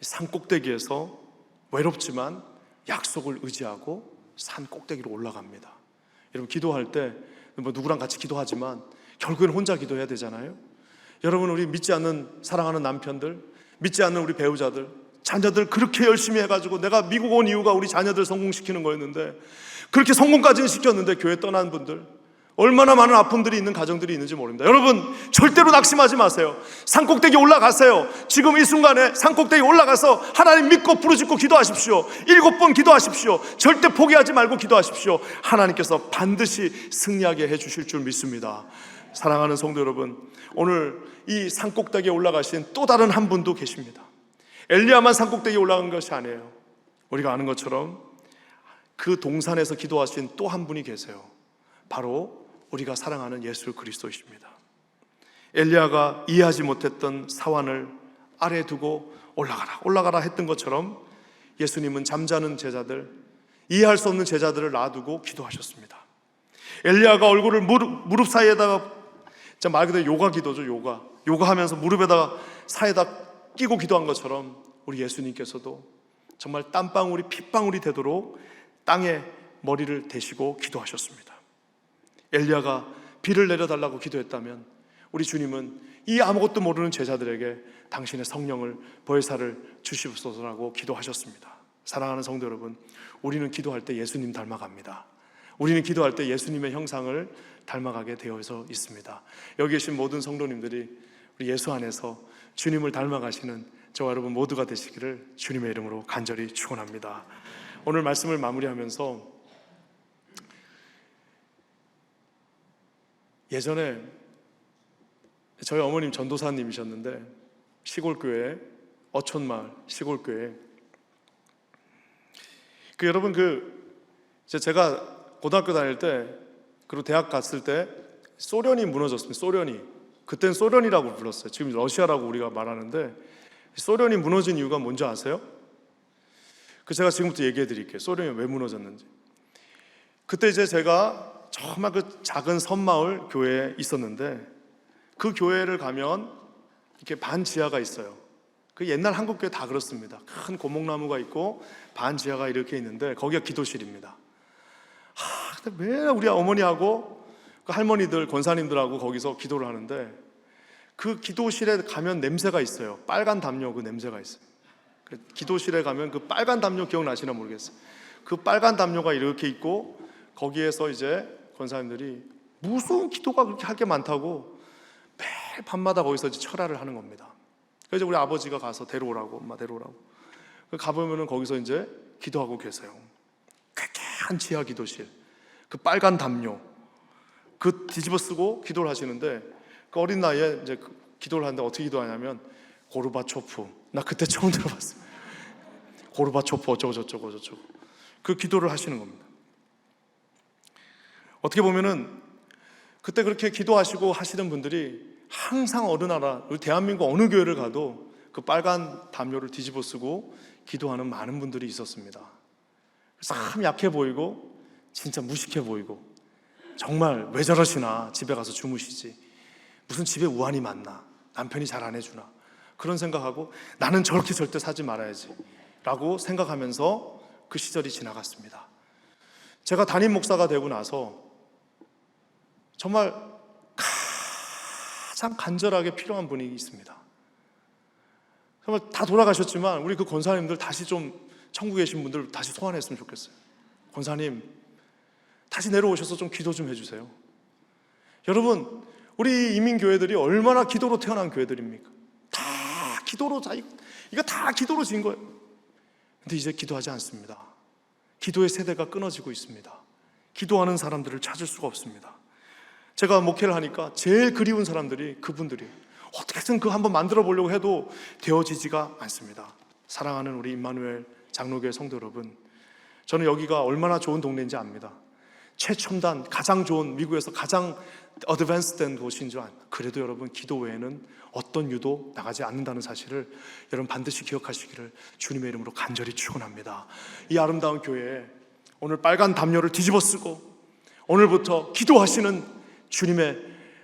산 꼭대기에서 외롭지만 약속을 의지하고 산 꼭대기로 올라갑니다. 여러분, 기도할 때 뭐 누구랑 같이 기도하지만 결국엔 혼자 기도해야 되잖아요. 여러분, 우리 믿지 않는 사랑하는 남편들, 믿지 않는 우리 배우자들, 자녀들 그렇게 열심히 해가지고 내가 미국 온 이유가 우리 자녀들 성공시키는 거였는데 그렇게 성공까지는 시켰는데 교회 떠난 분들, 얼마나 많은 아픔들이 있는 가정들이 있는지 모릅니다. 여러분, 절대로 낙심하지 마세요. 산꼭대기 올라가세요. 지금 이 순간에 산꼭대기 올라가서 하나님 믿고 부르짖고 기도하십시오. 7번 기도하십시오. 절대 포기하지 말고 기도하십시오. 하나님께서 반드시 승리하게 해주실 줄 믿습니다. 사랑하는 성도 여러분, 오늘 이 산꼭대기에 올라가신 또 다른 한 분도 계십니다. 엘리야만 산꼭대기에 올라간 것이 아니에요. 우리가 아는 것처럼 그 동산에서 기도하신 또 한 분이 계세요. 바로 우리가 사랑하는 예수 그리스도이십니다. 엘리야가 이해하지 못했던 사환을 아래에 두고 올라가라 했던 것처럼 예수님은 잠자는 제자들, 이해할 수 없는 제자들을 놔두고 기도하셨습니다. 엘리야가 얼굴을 무릎 사이에다가, 말 그대로 요가 기도죠. 요가하면서 무릎에다가 사이에다 끼고 기도한 것처럼 우리 예수님께서도 정말 땀방울이 핏방울이 되도록 땅에 머리를 대시고 기도하셨습니다. 엘리야가 비를 내려달라고 기도했다면 우리 주님은 이 아무것도 모르는 제자들에게 당신의 성령을 보혜사를 주시옵소서라고 기도하셨습니다. 사랑하는 성도 여러분, 우리는 기도할 때 예수님 닮아갑니다. 우리는 기도할 때 예수님의 형상을 닮아가게 되어서 있습니다. 여기 계신 모든 성도님들이 우리 예수 안에서 주님을 닮아가시는 저와 여러분 모두가 되시기를 주님의 이름으로 간절히 축원합니다. 오늘 말씀을 마무리하면서 예전에 저희 어머님 전도사님이셨는데 시골교회, 어촌마을 시골교회 여러분 제가 고등학교 다닐 때 그리고 대학 갔을 때 소련이 무너졌습니다. 소련이 그땐 소련이라고 불렀어요. 지금 러시아라고 우리가 말하는데 소련이 무너진 이유가 뭔지 아세요? 제가 지금부터 얘기해 드릴게요. 소련이 왜 무너졌는지. 그때 이제 제가 정말 작은 섬마을 교회에 있었는데 그 교회를 가면 이렇게 반지하가 있어요. 옛날 한국 교회 다 그렇습니다. 큰 고목나무가 있고 반지하가 이렇게 있는데 거기가 기도실입니다. 근데 매일 우리 어머니하고 그 할머니들, 권사님들하고 거기서 기도를 하는데 그 기도실에 가면 냄새가 있어요. 빨간 담요 그 냄새가 있어요. 기도실에 가면 그 빨간 담요 기억나시나 모르겠어요. 그 빨간 담요가 이렇게 있고 거기에서 이제 권사님들이 무슨 기도가 그렇게 할 게 많다고 매일 밤마다 거기서 이제 철야를 하는 겁니다. 그래서 우리 아버지가 가서 데려오라고, 엄마 데려오라고. 가보면은 거기서 이제 기도하고 계세요. 쾌쾌한 지하 기도실, 그 빨간 담요, 뒤집어 쓰고 기도를 하시는데 그 어린 나이에 이제 기도를 하는데 어떻게 기도하냐면 고르바초프, 나 그때 처음 들어봤어요. 고르바초프 어쩌고 저쩌고 그 기도를 하시는 겁니다. 어떻게 보면은 그때 그렇게 기도하시고 하시는 분들이 항상 어느 나라, 우리 대한민국 어느 교회를 가도 그 빨간 담요를 뒤집어 쓰고 기도하는 많은 분들이 있었습니다. 참 약해 보이고 진짜 무식해 보이고 정말 왜 저러시나, 집에 가서 주무시지, 무슨 집에 우환이 많나, 남편이 잘 안 해주나, 그런 생각하고 나는 저렇게 절대 사지 말아야지 라고 생각하면서 그 시절이 지나갔습니다. 제가 담임 목사가 되고 나서 정말 가장 간절하게 필요한 분이 있습니다. 정말 다 돌아가셨지만 우리 그 권사님들 다시 좀 천국에 계신 분들 다시 소환했으면 좋겠어요. 권사님 다시 내려오셔서 좀 기도 좀 해주세요. 여러분 우리 이민교회들이 얼마나 기도로 태어난 교회들입니까? 다 기도로, 이거 다 기도로 지은 거예요. 근데 이제 기도하지 않습니다. 기도의 세대가 끊어지고 있습니다. 기도하는 사람들을 찾을 수가 없습니다. 제가 목회를 하니까 제일 그리운 사람들이 그분들이에요. 어떻게든 그거 한번 만들어 보려고 해도 되어지지가 않습니다. 사랑하는 우리 임마누엘 장로교회 성도 여러분, 저는 여기가 얼마나 좋은 동네인지 압니다. 최첨단, 가장 좋은, 미국에서 가장 어드밴스된 곳인 줄 압니다. 그래도 여러분 기도 외에는 어떤 유도 나가지 않는다는 사실을 여러분 반드시 기억하시기를 주님의 이름으로 간절히 축원합니다. 이 아름다운 교회에 오늘 빨간 담요를 뒤집어 쓰고 오늘부터 기도하시는 주님의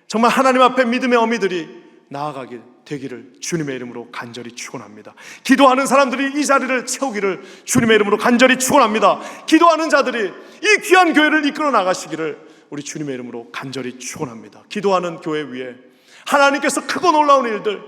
정말 하나님 앞에 믿음의 어미들이 나아가게 되기를 주님의 이름으로 간절히 축원합니다. 기도하는 사람들이 이 자리를 채우기를 주님의 이름으로 간절히 축원합니다. 기도하는 자들이 이 귀한 교회를 이끌어 나가시기를 우리 주님의 이름으로 간절히 축원합니다. 기도하는 교회 위에 하나님께서 크고 놀라운 일들,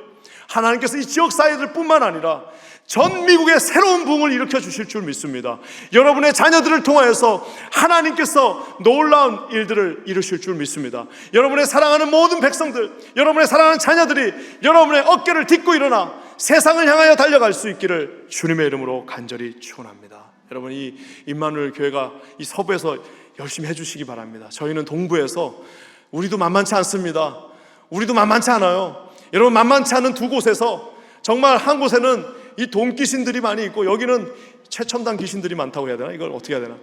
하나님께서 이 지역 사회들 뿐만 아니라 전 미국의 새로운 부흥을 일으켜 주실 줄 믿습니다. 여러분의 자녀들을 통하여서 하나님께서 놀라운 일들을 이루실 줄 믿습니다. 여러분의 사랑하는 모든 백성들, 여러분의 사랑하는 자녀들이 여러분의 어깨를 딛고 일어나 세상을 향하여 달려갈 수 있기를 주님의 이름으로 간절히 축원합니다. 여러분 이 임마누엘 교회가 이 서부에서 열심히 해주시기 바랍니다. 저희는 동부에서 우리도 만만치 않습니다. 우리도 만만치 않아요. 여러분 만만치 않은 두 곳에서 정말 한 곳에는 이 돈 귀신들이 많이 있고 여기는 최첨단 귀신들이 많다고 해야 되나? 이걸 어떻게 해야 되나?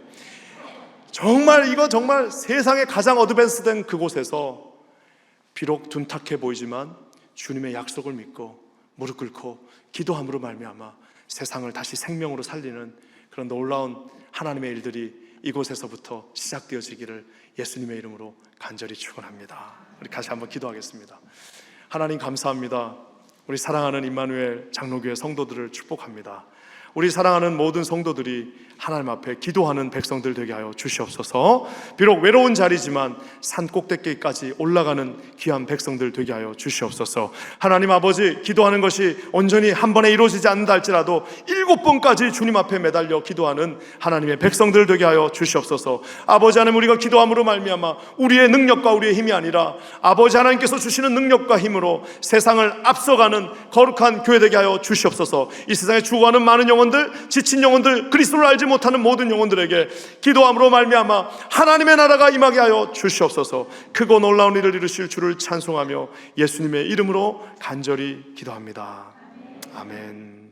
정말 이거 정말 세상에 가장 어드밴스된 그곳에서 비록 둔탁해 보이지만 주님의 약속을 믿고 무릎 꿇고 기도함으로 말미암아 세상을 다시 생명으로 살리는 그런 놀라운 하나님의 일들이 이곳에서부터 시작되어지기를 예수님의 이름으로 간절히 축원합니다. 우리 다시 한번 기도하겠습니다. 하나님 감사합니다. 우리 사랑하는 임마누엘 장로교회 성도들을 축복합니다. 우리 사랑하는 모든 성도들이 하나님 앞에 기도하는 백성들 되게 하여 주시옵소서. 비록 외로운 자리지만 산 꼭대기까지 올라가는 귀한 백성들 되게 하여 주시옵소서. 하나님 아버지, 기도하는 것이 온전히 한 번에 이루어지지 않는다 할지라도 7번까지 주님 앞에 매달려 기도하는 하나님의 백성들 되게 하여 주시옵소서. 아버지 하나님, 우리가 기도함으로 말미암아 우리의 능력과 우리의 힘이 아니라 아버지 하나님께서 주시는 능력과 힘으로 세상을 앞서가는 거룩한 교회 되게 하여 주시옵소서. 이 세상에 죽어가는 많은 영혼들, 지친 영혼들, 그리스도를 알지 못하는 모든 영혼들에게 기도함으로 말미암아 하나님의 나라가 임하게 하여 주시옵소서. 크고 놀라운 일을 이루실 주를 찬송하며 예수님의 이름으로 간절히 기도합니다. 아멘.